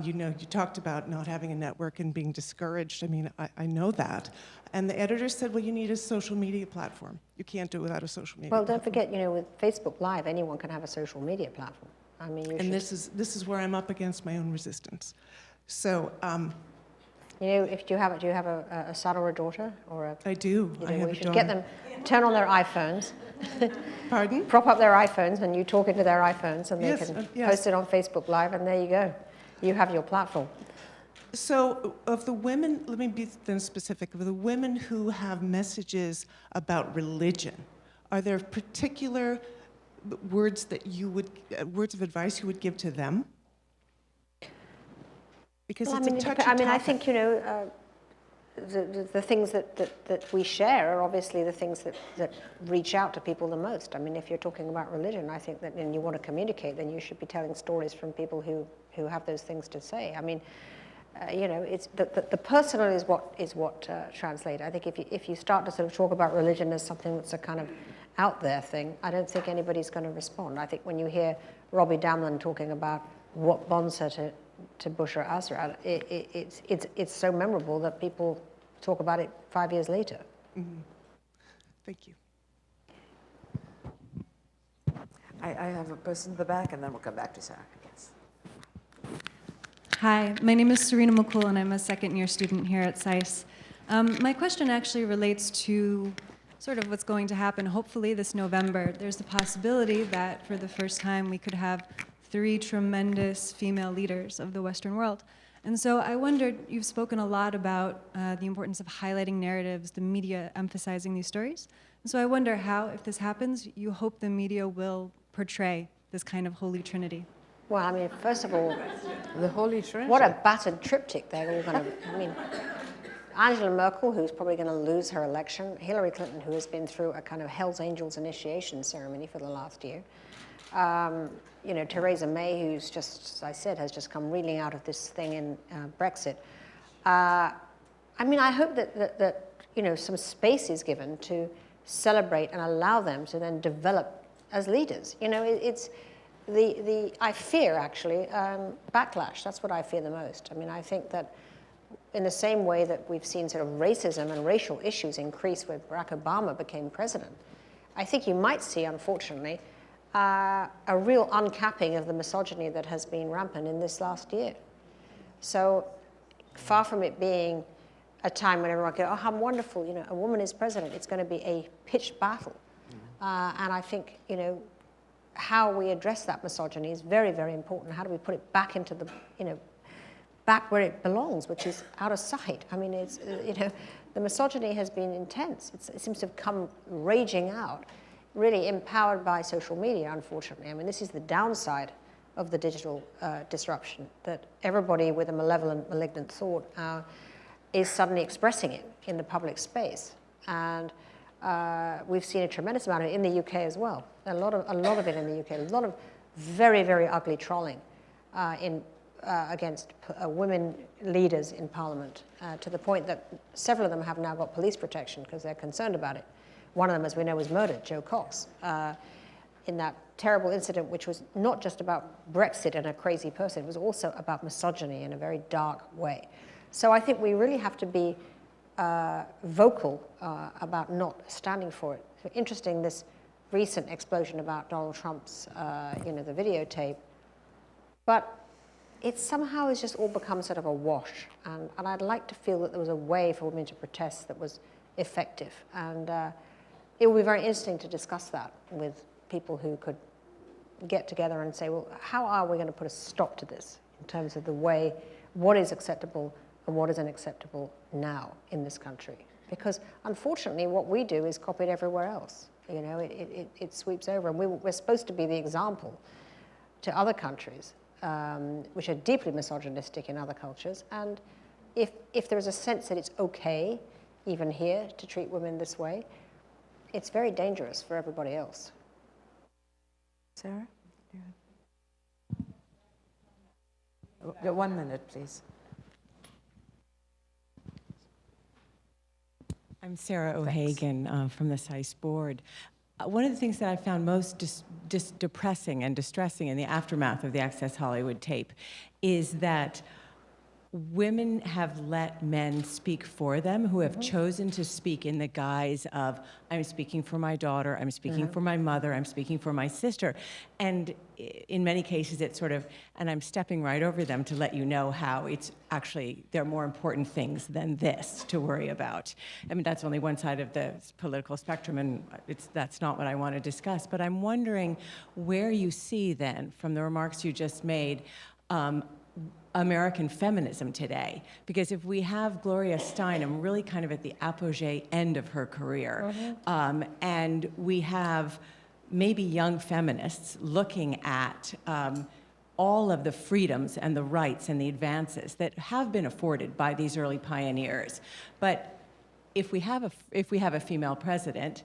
H: You talked about not having a network and being discouraged. I mean, I know that. And the editor said, well, you need a social media platform. You can't do it without a social media
C: Well,
H: platform.
C: don't forget, with Facebook Live, anyone can have a social media platform. I mean, you should.
H: This is where I'm up against my own resistance. So,
C: do you have a son or a daughter or a?
H: I do. I have
C: we
H: a
C: should
H: daughter.
C: get them, turn on their iPhones.
H: Pardon?
C: Prop up their iPhones when you talk into their iPhones, and they
H: Yes,
C: can
H: yes.
C: post it on Facebook Live, and there you go. You have your platform.
H: So of the women, let me be then specific, of the women who have messages about religion, are there particular words that words of advice you would give to them? Because
C: Well,
H: it's a touchy
C: I
H: topic.
C: think, the things that we share are obviously the things that reach out to people the most. I mean, if you're talking about religion, I think that and you want to communicate, then you should be telling stories from people who have those things to say. I mean, it's the personal is what translates. I think if you start to sort of talk about religion as something that's a kind of out there thing, I don't think anybody's going to respond. I think when you hear Robbie Damlin talking about what bonds her to Bush or Assad, it's so memorable that people talk about it 5 years later.
H: Mm-hmm. Thank you.
B: I have a person in the back, and then we'll come back to Sarah. Yes.
I: Hi, my name is Serena McCool, and I'm a second-year student here at SAIS. My question actually relates to sort of what's going to happen hopefully this November. There's the possibility that for the first time we could have 3 tremendous female leaders of the Western world. And so I wondered, you've spoken a lot about the importance of highlighting narratives, the media emphasizing these stories. And so I wonder how, if this happens, you hope the media will portray this kind of holy trinity.
C: Well, I mean, first of all,
B: The Holy Trinity.
C: what a battered triptych they're all going to, I mean, Angela Merkel, who's probably going to lose her election, Hillary Clinton, who has been through a kind of Hell's Angels initiation ceremony for the last year, you know, Theresa May, who's just, as I said, has just come reeling out of this thing in Brexit. I mean, I hope that you know, some space is given to celebrate and allow them to then develop as leaders. You know, it's I fear, actually, backlash. That's what I fear the most. I mean, I think that in the same way that we've seen sort of racism and racial issues increase when Barack Obama became president, I think you might see, unfortunately, a real uncapping of the misogyny that has been rampant in this last year. So far from it being a time when everyone goes, oh, how wonderful, you know, a woman is president, it's going to be a pitched battle. And I think, you know, how we address that misogyny is very, very important. How do we put it back into the, you know, back where it belongs, which is out of sight. I mean, it's, you know, the misogyny has been intense. It seems to have come raging out, really empowered by social media, unfortunately. I mean, this is the downside of the digital disruption, that everybody with a malevolent, malignant thought is suddenly expressing it in the public space. And we've seen a tremendous amount of it in the UK as well. A lot of it in the UK. A lot of very, very ugly trolling against women leaders in Parliament, to the point that several of them have now got police protection because they're concerned about it. One of them, as we know, was murdered, Jo Cox, in that terrible incident, which was not just about Brexit and a crazy person, it was also about misogyny in a very dark way. So I think we really have to be vocal about not standing for it. So interesting, this recent explosion about Donald Trump's, you know, the videotape, but it somehow has just all become sort of a wash. And I'd like to feel that there was a way for women to protest that was effective. And it will be very interesting to discuss that with people who could get together and say, well, how are we going to put a stop to this in terms of the way, what is acceptable and what is unacceptable now in this country? Because unfortunately, what we do is copied everywhere else. You know, it sweeps over. And we're supposed to be the example to other countries, which are deeply misogynistic in other cultures. And if there is a sense that it's okay, even here, to treat women this way, it's very dangerous for everybody else.
B: Sarah? Yeah. 1 minute, please.
J: I'm Sarah O'Hagan from the SAIS board. One of the things that I found most depressing and distressing in the aftermath of the Access Hollywood tape is that women have let men speak for them who have chosen to speak in the guise of, I'm speaking for my daughter, I'm speaking for my mother, I'm speaking for my sister. And in many cases, it's sort of, and I'm stepping right over them to let you know how it's actually, there are more important things than this to worry about. I mean, that's only one side of the political spectrum, and that's not what I want to discuss. But I'm wondering where you see then, from the remarks you just made, American feminism today. Because if we have Gloria Steinem really kind of at the apogee end of her career, and we have maybe young feminists looking at all of the freedoms and the rights and the advances that have been afforded by these early pioneers. But if we have a female president,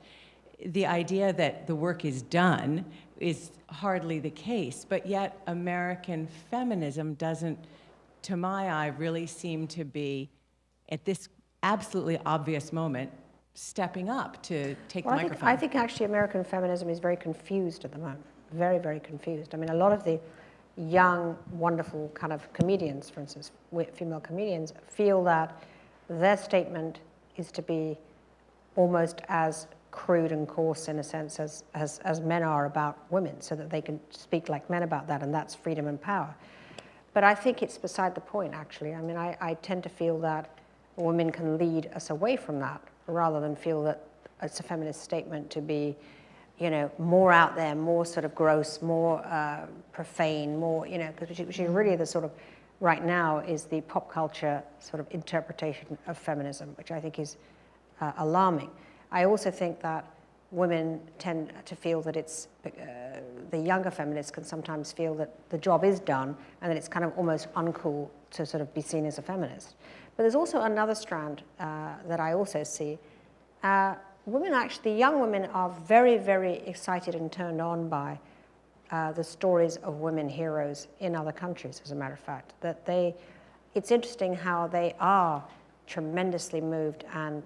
J: the idea that the work is done is hardly the case, but yet American feminism doesn't, to my eye, really seem to be, at this absolutely obvious moment, stepping up to take the microphone.
C: I think actually American feminism is very confused at the moment, very, very confused. I mean, a lot of the young, wonderful kind of comedians, for instance, female comedians, feel that their statement is to be almost as crude and coarse in a sense as men are about women, so that they can speak like men about that, and that's freedom and power. But I think it's beside the point, actually. I mean, I tend to feel that women can lead us away from that, rather than feel that it's a feminist statement to be, you know, more out there, more sort of gross, more profane, more, you know, because which is really the sort of, right now, is the pop culture sort of interpretation of feminism, which I think is alarming. I also think that women tend to feel that it's, the younger feminists can sometimes feel that the job is done and that it's kind of almost uncool to sort of be seen as a feminist. But there's also another strand that I also see. Women actually, young women are very, very excited and turned on by the stories of women heroes in other countries, as a matter of fact. That it's interesting how they are tremendously moved and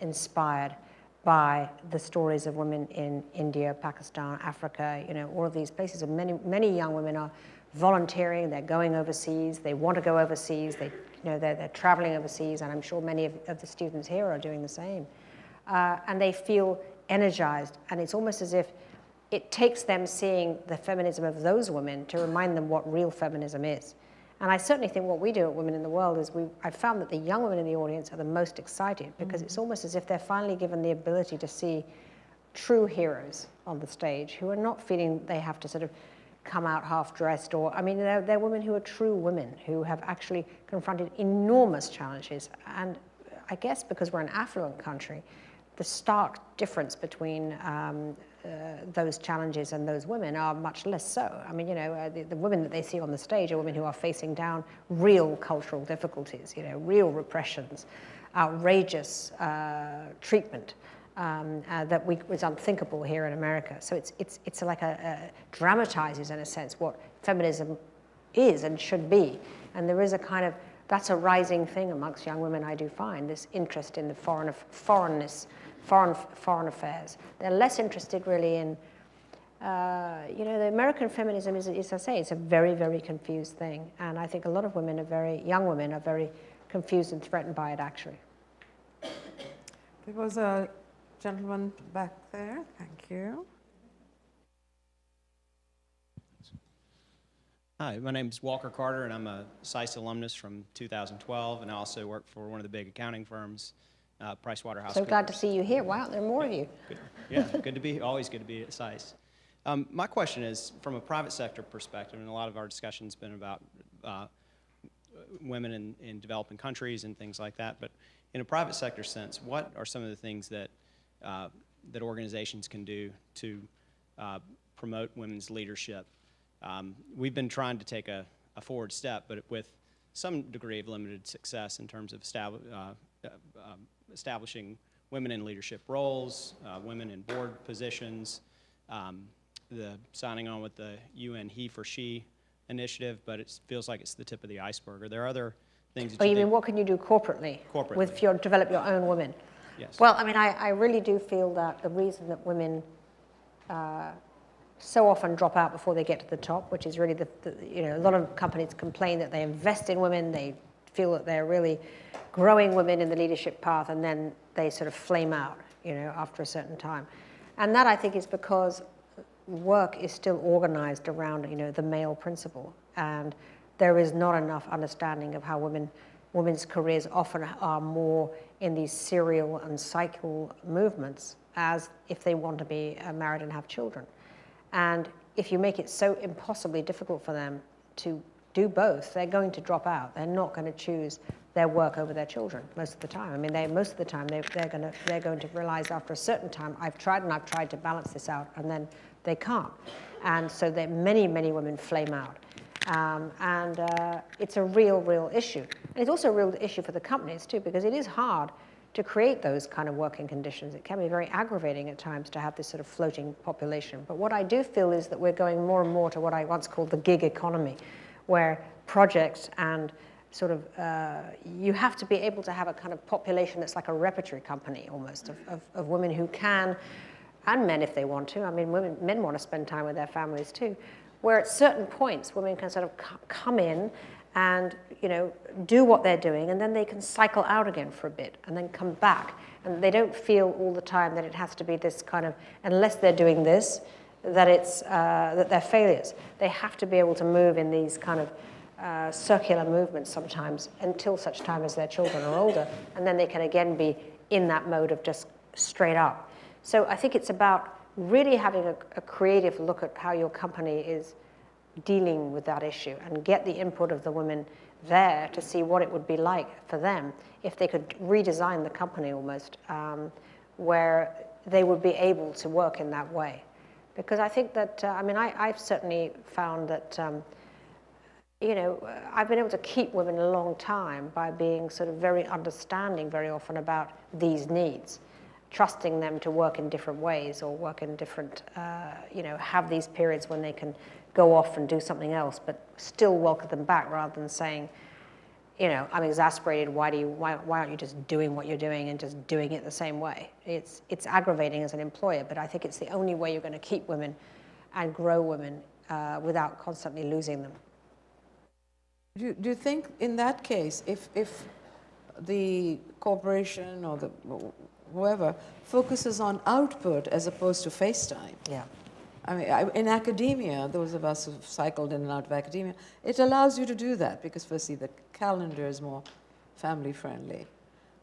C: inspired by the stories of women in India, Pakistan, Africa, you know, all of these places. And many young women are volunteering, they're going overseas, they want to go overseas, they're traveling overseas, and I'm sure many of the students here are doing the same. And they feel energized, and it's almost as if it takes them seeing the feminism of those women to remind them what real feminism is. And I certainly think what we do at Women in the World is I've found that the young women in the audience are the most excited, because it's almost as if they're finally given the ability to see true heroes on the stage who are not feeling they have to sort of come out half-dressed, or, I mean, they're women who are true women, who have actually confronted enormous challenges. And I guess because we're an affluent country, the stark difference between those challenges and those women are much less so. I mean, you know, the women that they see on the stage are women who are facing down real cultural difficulties, you know, real repressions, outrageous treatment that was unthinkable here in America. So it's like dramatizes, in a sense, what feminism is and should be. And there is a kind of, that's a rising thing amongst young women, I do find, this interest in the foreign affairs. They're less interested really in, you know, the American feminism is, as I say, it's a very, very confused thing. And I think a lot of women young women are very confused and threatened by it, actually.
B: There was a gentleman back there. Thank you.
K: Hi, my name is Walker Carter, and I'm a SAIS alumnus from 2012, and I also work for one of the big accounting firms, PricewaterhouseCoopers.
C: So glad to see you here. Wow, there are more of you.
K: Good. Yeah, good to be, always good to be at SAIS. My question is, from a private sector perspective, and a lot of our discussion's been about women in developing countries and things like that, but in a private sector sense, what are some of the things that that organizations can do to promote women's leadership? We've been trying to take a forward step, but with some degree of limited success in terms of establishing women in leadership roles, women in board positions, the signing on with the UN He for She initiative, but it feels like it's the tip of the iceberg. Are there other things that
C: you mean what can you do corporately?
K: Corporately.
C: Develop your own women?
K: Yes.
C: Well, I mean, I really do feel that the reason that women so often drop out before they get to the top, which is really you know, a lot of companies complain that they invest in women, they feel that they're really growing women in the leadership path, and then they sort of flame out, you know, after a certain time. And that, I think, is because work is still organized around, you know, the male principle, and there is not enough understanding of how women's careers often are more in these serial and cycle movements, as if they want to be married and have children. And if you make it so impossibly difficult for them to do both, they're going to drop out. They're not going to choose their work over their children most of the time. I mean, most of the time they're going to realize after a certain time, I've tried to balance this out, and then they can't. And so many women flame out. It's a real issue. And it's also a real issue for the companies too, because it is hard to create those kind of working conditions. It can be very aggravating at times to have this sort of floating population. But what I do feel is that we're going more and more to what I once called the gig economy, where projects and sort of, you have to be able to have a kind of population that's like a repertory company almost of women who can, and men if they want to. I mean, men want to spend time with their families too, where at certain points women can sort of come in and, you know, do what they're doing, and then they can cycle out again for a bit and then come back. And they don't feel all the time that it has to be this kind of, unless they're doing this, that it's that they're failures. They have to be able to move in these kind of circular movements sometimes until such time as their children are older, and then they can again be in that mode of just straight up. So I think it's about really having a creative look at how your company is dealing with that issue and get the input of the women there to see what it would be like for them if they could redesign the company almost, where they would be able to work in that way. Because I think that, I've certainly found that, I've been able to keep women a long time by being sort of very understanding very often about these needs, trusting them to work in different ways or work in different, have these periods when they can go off and do something else, but still welcome them back rather than saying, I'm exasperated, why aren't you just doing what you're doing and just doing it the same way? It's aggravating as an employer, but I think it's the only way you're going to keep women and grow women without constantly losing them.
B: Do you think in that case, if the corporation or whoever focuses on output as opposed to face time?
C: Yeah.
B: In academia, those of us who've cycled in and out of academia, it allows you to do that because firstly the calendar is more family friendly.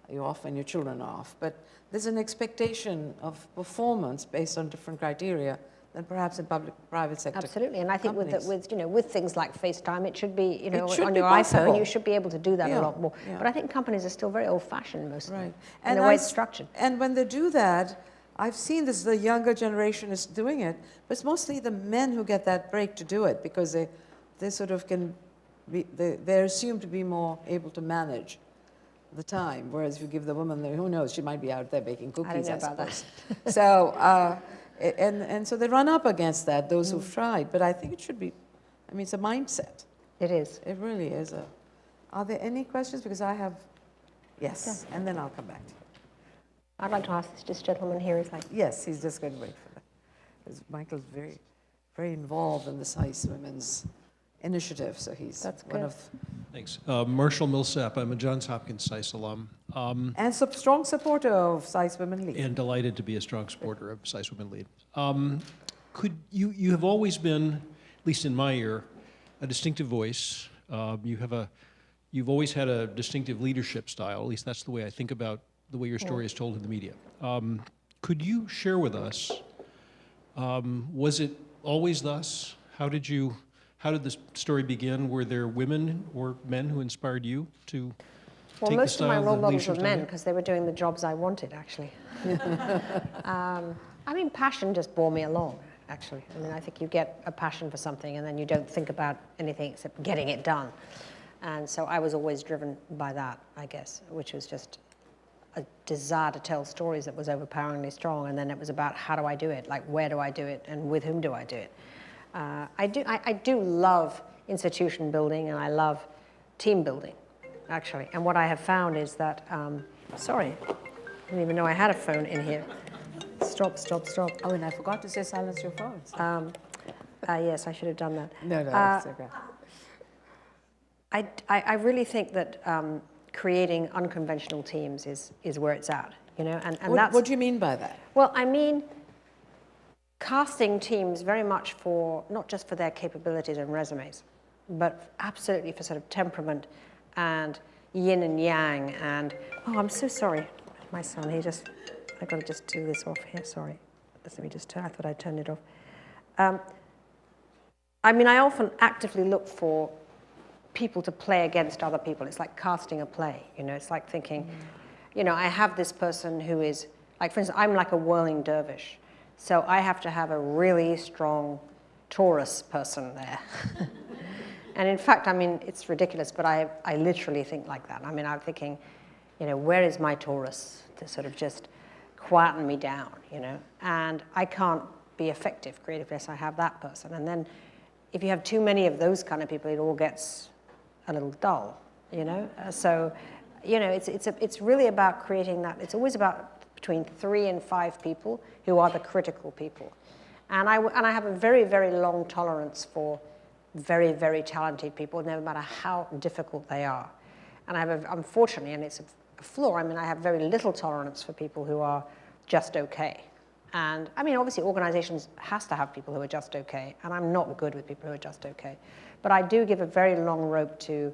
B: You're off when your children are off. But there's an expectation of performance based on different criteria than perhaps in private sector.
C: Absolutely, and I think with things like FaceTime, it should be, on your
B: possible.
C: iPhone, you should be able to do that a lot more.
B: Yeah.
C: But I think companies are still very old-fashioned, most of them, in
B: And
C: the way it's structured.
B: And when they do that, I've seen this, the younger generation is doing it, but it's mostly the men who get that break to do it because they sort of can be, they're assumed to be more able to manage the time, whereas if you give the woman, who knows, she might be out there baking cookies,
C: I don't know about
B: that. So, and so they run up against that, those who've tried, but I think it should be, it's a mindset.
C: It is.
B: It really is. Are there any questions? Because I have, yes, and then I'll come back to you.
C: I'd like to ask this gentleman here. Is like,
B: yes, he's just going to wait for that. Because Michael's very, very involved in the SAIS Women's Initiative, so he's one of.
L: Thanks. Marshall Millsap. I'm a Johns Hopkins SAIS alum.
B: And strong supporter of SAIS Women Lead.
L: And delighted to be a strong supporter of SAIS Women Lead. Could you have always been, at least in my ear, a distinctive voice. You've always had a distinctive leadership style. At least that's the way I think about the way your story is told in the media. Could you share with us, was it always thus? How did the story begin? Were there women or men who inspired you to take the style, the leadership style?
C: Most of my role models were men because they were doing the jobs I wanted, actually. Passion just bore me along, actually. I think you get a passion for something and then you don't think about anything except getting it done. And so I was always driven by that, I guess, which was just a desire to tell stories that was overpoweringly strong, and then it was about how do I do it, like where do I do it, and with whom do I do it. I do love institution building, and I love team building, actually. And what I have found is that, sorry, I didn't even know I had a phone in here. Stop.
B: Oh, and I forgot to say silence your phones.
C: Yes, I should have done that.
B: No, it's okay.
C: I really think that creating unconventional teams is where it's at, and that's.
B: What do you mean by that?
C: Well, I mean casting teams very much for, not just for their capabilities and resumes, but absolutely for sort of temperament and yin and yang and, oh, I'm so sorry, my son, I got to just do this off here, sorry. Let me just turn, I thought I turned it off. I often actively look for people to play against other people. It's like casting a play, it's like thinking, I have this person who is, like for instance, I'm like a whirling dervish. So I have to have a really strong Taurus person there. And in fact, it's ridiculous, but I literally think like that. I'm thinking, where is my Taurus to sort of just quieten me down, And I can't be effective creatively unless I have that person. And then if you have too many of those kind of people, it all gets a little dull, So, it's really about creating that. It's always about between 3 and 5 people who are the critical people. And I have a very, very long tolerance for very, very talented people, no matter how difficult they are. And unfortunately, and it's a flaw, I have very little tolerance for people who are just okay, And I mean, obviously, organizations has to have people who are just okay, and I'm not good with people who are just okay. But I do give a very long rope to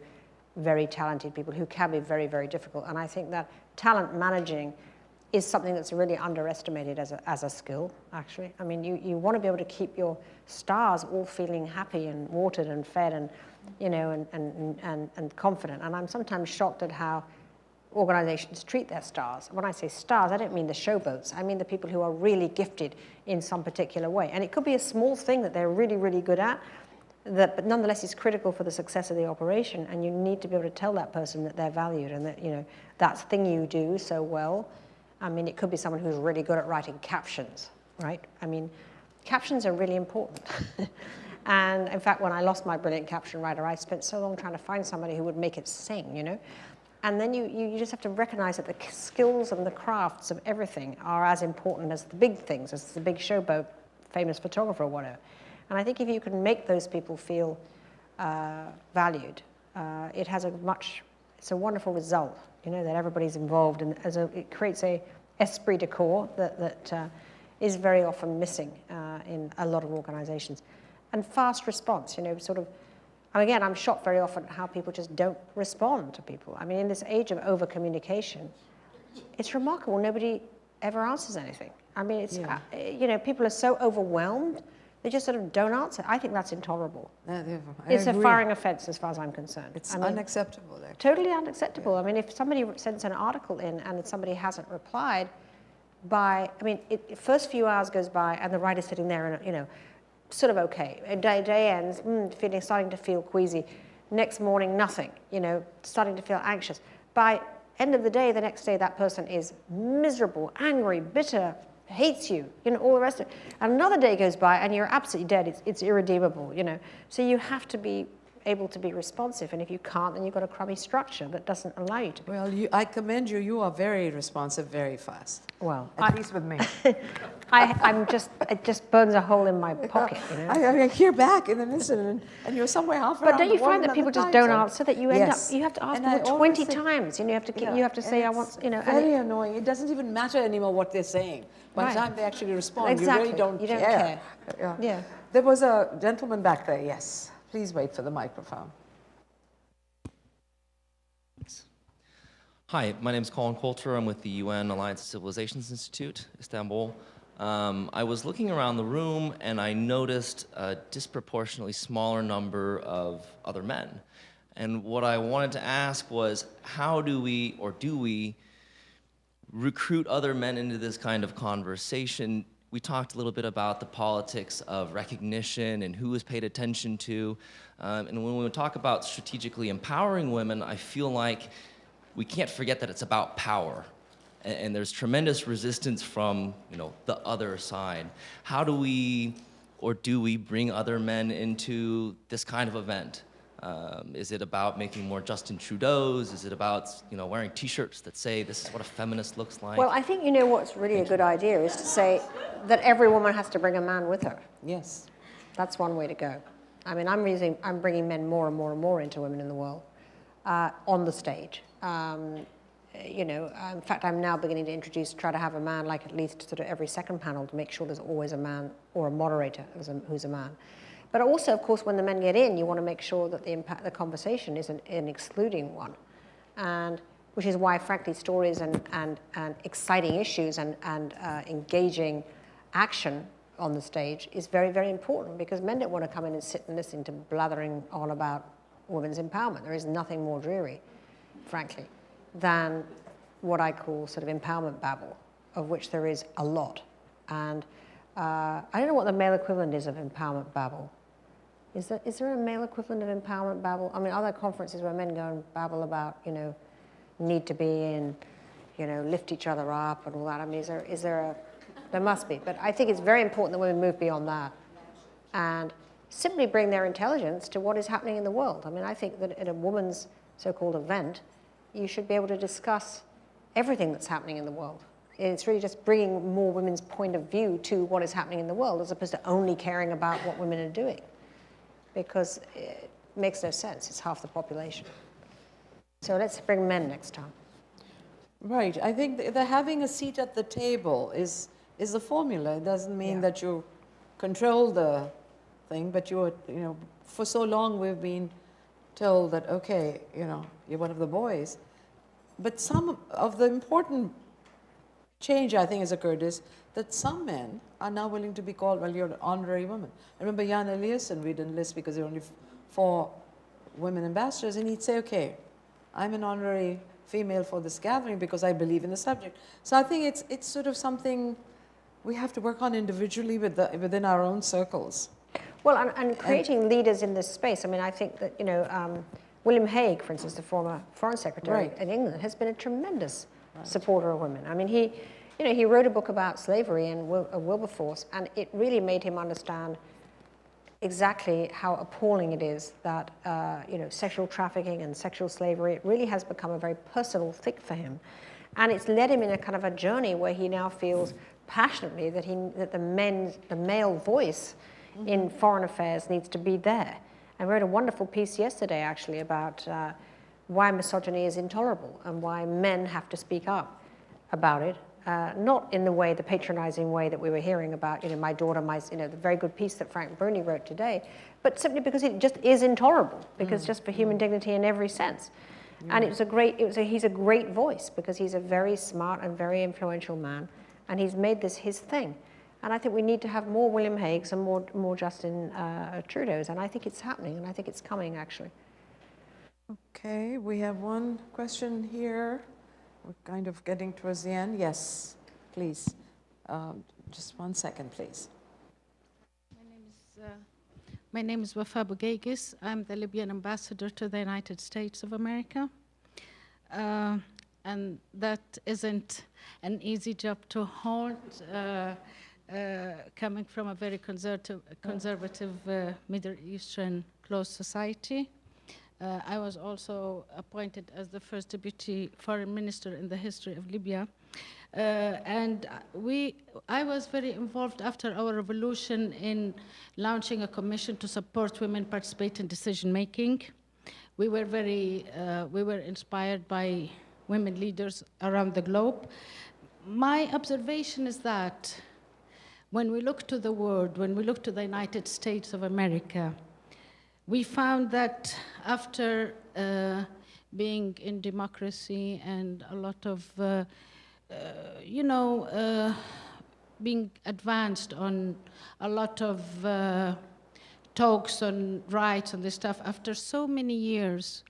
C: very talented people who can be very, very difficult. And I think that talent managing is something that's really underestimated as a skill, actually. I mean, you want to be able to keep your stars all feeling happy and watered and fed and, you know, and confident. And I'm sometimes shocked at how organizations treat their stars. When I say stars, I don't mean the showboats. I mean the people who are really gifted in some particular way. And it could be a small thing that they're really, really good at, but nonetheless is critical for the success of the operation. And you need to be able to tell that person that they're valued and that, you know, that thing you do so well. I mean, it could be someone who's really good at writing captions, right? I mean, captions are really important. And in fact, when I lost my brilliant caption writer, I spent so long trying to find somebody who would make it sing, you know? And then you just have to recognize that the skills and the crafts of everything are as important as the big things, as the big showboat, famous photographer or whatever. And I think if you can make those people feel valued, it has it's a wonderful result, you know, that everybody's involved, and it creates a esprit de corps that is very often missing in a lot of organizations. And fast response, you know, sort of, again, I'm shocked very often at how people just don't respond to people. I mean, in this age of over-communication, it's remarkable. Nobody ever answers anything. I mean, it's, you know, people are so overwhelmed, they just sort of don't answer. I think that's intolerable. It's a firing offense as far as I'm concerned.
B: It's unacceptable. Actually.
C: Totally unacceptable. I mean, if somebody sends an article in and somebody hasn't replied first few hours goes by and the writer's sitting there and, you know, sort of okay. A day ends, starting to feel queasy. Next morning, nothing, you know, starting to feel anxious. By end of the day, the next day, that person is miserable, angry, bitter, hates you, you know, all the rest of it. And another day goes by and you're absolutely dead. It's irredeemable, you know. So you have to be able to be responsive. And if you can't, then you've got a crummy structure that doesn't allow you to be.
B: Well, I commend you. You are very responsive, very fast.
C: Well,
B: at least with me.
C: It just burns a hole in my pocket, you know.
B: I hear back in an instant, and you're somewhere half around.
C: But don't you find that people just don't answer? That you end up, you have to ask them 20 times, and you have to say, I want, you know.
B: Very annoying. It doesn't even matter anymore what they're saying. By the time they actually respond, you really don't care. Yeah. There was a gentleman back there. Yes. Please wait for the microphone.
M: Hi, my name is Colin Coulter. I'm with the UN Alliance of Civilizations Institute, Istanbul. I was looking around the room and I noticed a disproportionately smaller number of other men. And what I wanted to ask was, how do we, or do we, recruit other men into this kind of conversation? We talked a little bit about the politics of recognition and who is paid attention to. And when we talk about strategically empowering women, I feel like we can't forget that it's about power. And there's tremendous resistance from, you know, the other side. How do we, or do we, bring other men into this kind of event? Is it about making more Justin Trudeau's? Is it about, you know, wearing T-shirts that say this is what a feminist looks like?
C: Well, I think, you know, what's really a good idea is to say that every woman has to bring a man with her.
B: Yes.
C: That's one way to go. I mean, I'm bringing men more and more and more into women in the world on the stage. You know, in fact, I'm now beginning to try to have a man, like at least sort of every second panel, to make sure there's always a man or a moderator who's a man. But also, of course, when the men get in, you want to make sure that the conversation isn't an excluding one, and which is why, frankly, stories and exciting issues and engaging action on the stage is very, very important, because men don't want to come in and sit and listen to blathering on about women's empowerment. There is nothing more dreary, frankly, than what I call sort of empowerment babble, of which there is a lot. And I don't know what the male equivalent is of empowerment babble. Is there a male equivalent of empowerment babble? I mean, are there conferences where men go and babble about, you know, need to be in, you know, lift each other up and all that? I mean, there must be. But I think it's very important that women move beyond that and simply bring their intelligence to what is happening in the world. I mean, I think that at a woman's so-called event, you should be able to discuss everything that's happening in the world. It's really just bringing more women's point of view to what is happening in the world, as opposed to only caring about what women are doing, because it makes no sense. It's half the population. So let's bring men next time.
B: Right. I think the having a seat at the table is is the formula. It doesn't mean
C: Yeah.
B: that you control the thing, but you're, for so long we've been told that, okay, you're one of the boys. But some of the important change I think has occurred is that some men are now willing to be called, well, you're an honorary woman. I remember Jan Eliasson, we didn't list because there were only 4 women ambassadors, and he'd say, okay, I'm an honorary female for this gathering because I believe in the subject. So I think it's sort of something we have to work on individually within our own circles.
C: Well, and creating leaders in this space. I mean, I think that, William Hague, for instance, the former Foreign Secretary
B: Right.
C: in England, has been a tremendous supporter of women. I mean, he wrote a book about slavery and Wilberforce, and it really made him understand exactly how appalling it is that, sexual trafficking and sexual slavery, it really has become a very personal thing for him. And it's led him in a kind of a journey where he now feels passionately that the male voice in foreign affairs needs to be there. I wrote a wonderful piece yesterday, actually, about why misogyny is intolerable and why men have to speak up about it, not in the patronizing way that we were hearing about, my daughter, the very good piece that Frank Bruni wrote today, but simply because it just is intolerable, because just for human dignity in every sense. And he's a great voice because he's a very smart and very influential man, and he's made this his thing. And I think we need to have more William Hagues and more Justin Trudeaus, and I think it's happening, and I think it's coming, actually.
B: Okay, we have one question here. We're kind of getting towards the end. Yes, please. Just 1 second, please.
N: My name is Wafa Bougaygis. I'm the Libyan ambassador to the United States of America. And that isn't an easy job to hold, coming from a very conservative Middle Eastern closed society. I was also appointed as the first deputy foreign minister in the history of Libya. And I was very involved after our revolution in launching a commission to support women participate in decision making. We were inspired by women leaders around the globe. My observation is that when we look to the world, when we look to the United States of America, we found that after being in democracy and a lot of, being advanced on a lot of talks on rights and this stuff, after so many years,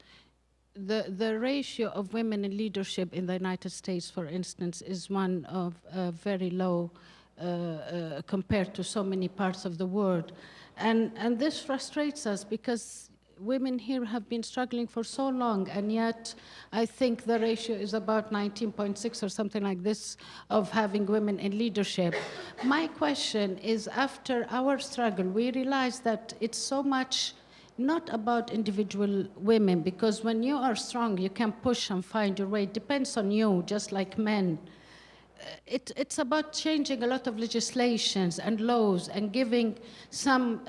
N: the ratio of women in leadership in the United States, for instance, is one of very low compared to so many parts of the world. And this frustrates us because women here have been struggling for so long, and yet I think the ratio is about 19.6 or something like this of having women in leadership. My question is, after our struggle, we realized that it's so much not about individual women, because when you are strong, you can push and find your way. It depends on you, just like men. It's about changing a lot of legislations and laws and giving some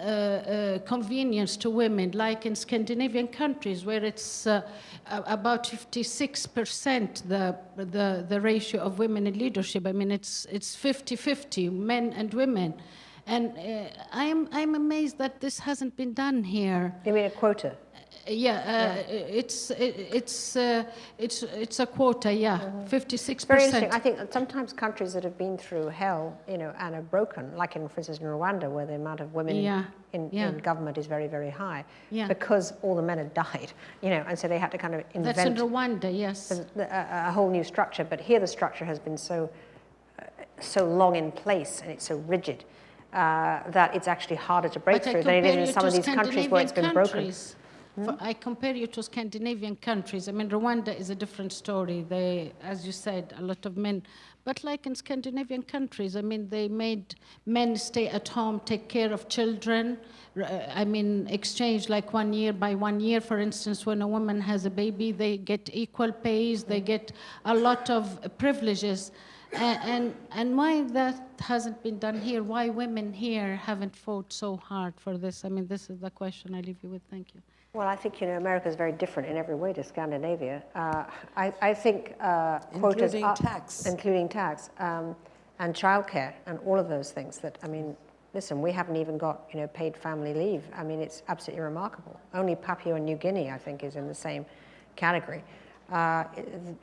N: convenience to women, like in Scandinavian countries, where it's about 56% the ratio of women in leadership. I mean, it's 50-50, men and women. And I'm amazed that this hasn't been done here.
C: You mean a quota?
N: It's a quota, yeah, 56%.
C: Very interesting. I think that sometimes countries that have been through hell, and are broken, like for instance in Rwanda, where the amount of women in government is very, very high, because all the men had died, and so they had to kind of invent.
N: That's in Rwanda, yes.
C: A whole new structure, but here the structure has been so long in place and it's so rigid that it's actually harder to break through than it is in some of these countries where it's been broken.
N: I compare you to Scandinavian countries. I mean, Rwanda is a different story. They, as you said, a lot of men. But like in Scandinavian countries, I mean, they made men stay at home, take care of children. I mean, exchange like 1 year by 1 year. For instance, when a woman has a baby, they get equal pays. They get a lot of privileges. And why that hasn't been done here? Why women here haven't fought so hard for this? I mean, this is the question I leave you with. Thank you.
C: Well, I think, America is very different in every way to Scandinavia. I think quotas
B: including tax.
C: Including tax. And and childcare and all of those things that, I mean, listen, we haven't even got, you know, paid family leave. I mean, it's absolutely remarkable. Only Papua New Guinea, I think, is in the same category.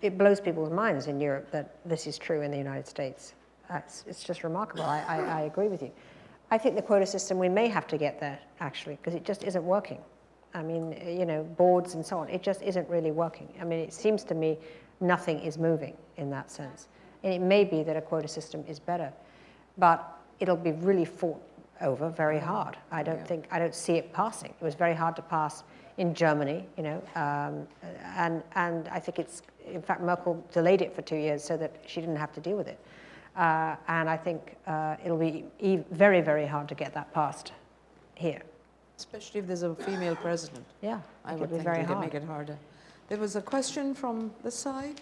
C: It blows people's minds in Europe that this is true in the United States. It's just remarkable. I agree with you. I think the quota system, we may have to get there, actually, because it just isn't working. I mean, you know, boards and so on, it just isn't really working. I mean, it seems to me nothing is moving in that sense. And it may be that a quota system is better, but it'll be really fought over very hard. I don't see it passing. It was very hard to pass in Germany, you know, and I think it's, in fact, Merkel delayed it for 2 years so that she didn't have to deal with it. And I think it'll be very, very hard to get that passed here.
B: Especially if there's a female president.
C: Yeah,
B: I would think it would make it harder. There was a question from this side.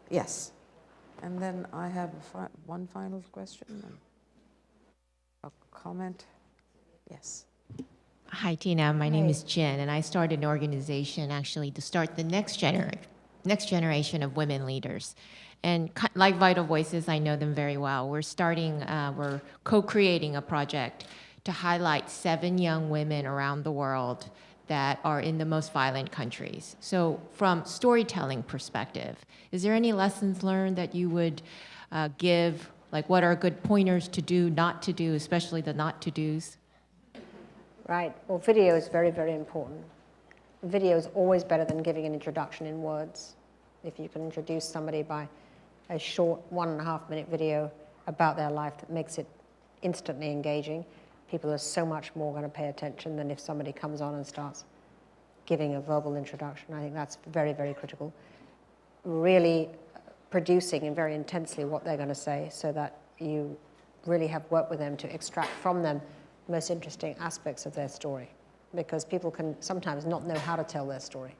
B: Yes. And then I have one final question. A comment. Yes.
O: Hi, Tina. My name is Jen, and I started an organization actually to start the next generation of women leaders. And like Vital Voices, I know them very well. We're co-creating a project to highlight 7 young women around the world that are in the most violent countries. So from storytelling perspective, is there any lessons learned that you would give, like what are good pointers to do, not to do, especially the not to do's?
C: Right, well, video is very, very important. Video is always better than giving an introduction in words. If you can introduce somebody by a short 1.5-minute video about their life that makes it instantly engaging, people are so much more going to pay attention than if somebody comes on and starts giving a verbal introduction. I think that's very, very critical. Really producing and very intensely what they're going to say so that you really have worked with them to extract from them the most interesting aspects of their story. Because people can sometimes not know how to tell their story.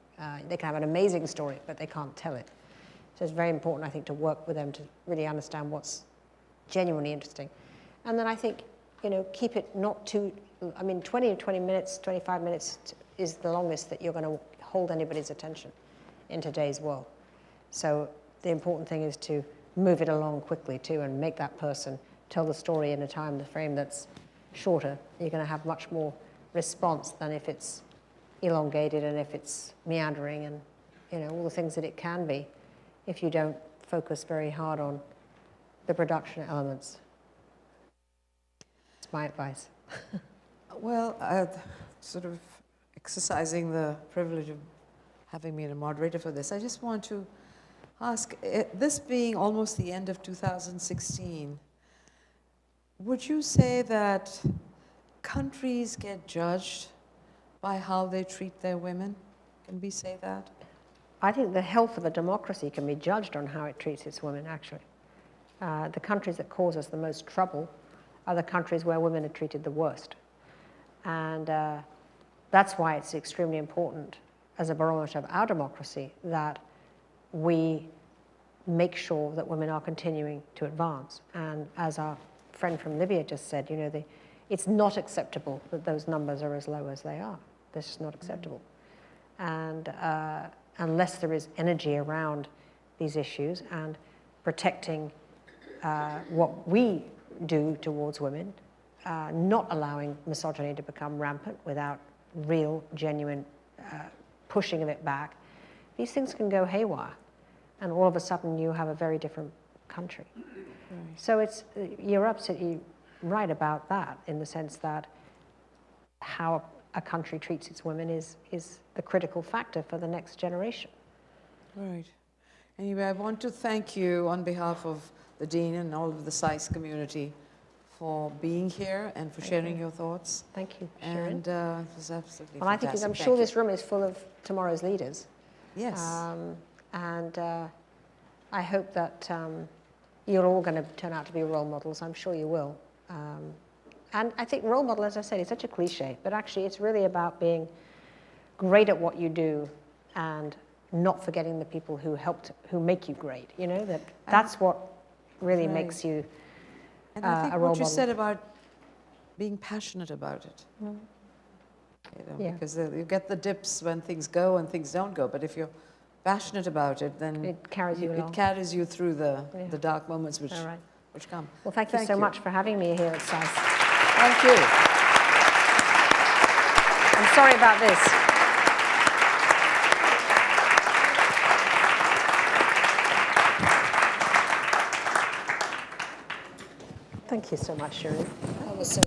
C: They can have an amazing story, but they can't tell it. So it's very important, I think, to work with them to really understand what's genuinely interesting. And then I think, you know, keep it not too, I mean, 20 minutes, 25 minutes is the longest that you're going to hold anybody's attention in today's world. So the important thing is to move it along quickly too and make that person tell the story in a time frame that's shorter. You're going to have much more response than if it's elongated and if it's meandering and, you know, all the things that it can be if you don't focus very hard on the production elements. It's my advice.
B: Well, sort of exercising the privilege of having me a moderator for this, I just want to ask, this being almost the end of 2016, would you say that countries get judged by how they treat their women? Can we say that?
C: I think the health of a democracy can be judged on how it treats its women, actually. The countries that cause us the most trouble are the countries where women are treated the worst. And that's why it's extremely important as a barometer of our democracy that we make sure that women are continuing to advance. And as our friend from Libya just said, you know, it's not acceptable that those numbers are as low as they are. This is not acceptable. And unless there is energy around these issues and protecting what we do towards women, not allowing misogyny to become rampant without real, genuine pushing of it back, these things can go haywire. And all of a sudden you have a very different country. Right. So you're absolutely right about that in the sense that how a country treats its women is the critical factor for the next generation.
B: Right. Anyway, I want to thank you on behalf of the Dean and all of the SAIS community for being here and for sharing your thoughts.
C: Thank you, Shirin.
B: And it was absolutely
C: well,
B: fantastic.
C: I'm sure this room is full of tomorrow's leaders.
B: Yes.
C: And I hope that you're all going to turn out to be role models. I'm sure you will. And I think role model, as I said, is such a cliche, but actually it's really about being great at what you do and not forgetting the people who make you great. You know, that's what really makes you
B: and I think
C: a role
B: what you
C: model.
B: said about being passionate about it.
C: Mm.
B: You know,
C: Yeah.
B: because you get the dips when things go and things don't go, but if you're passionate about it, then
C: it carries you along.
B: It carries you through the dark moments, which which come.
C: Well, thank you so much for having me here at SAIS.
B: Thank you.
C: I'm sorry about this. Thank you so much, Shirin.
B: That was so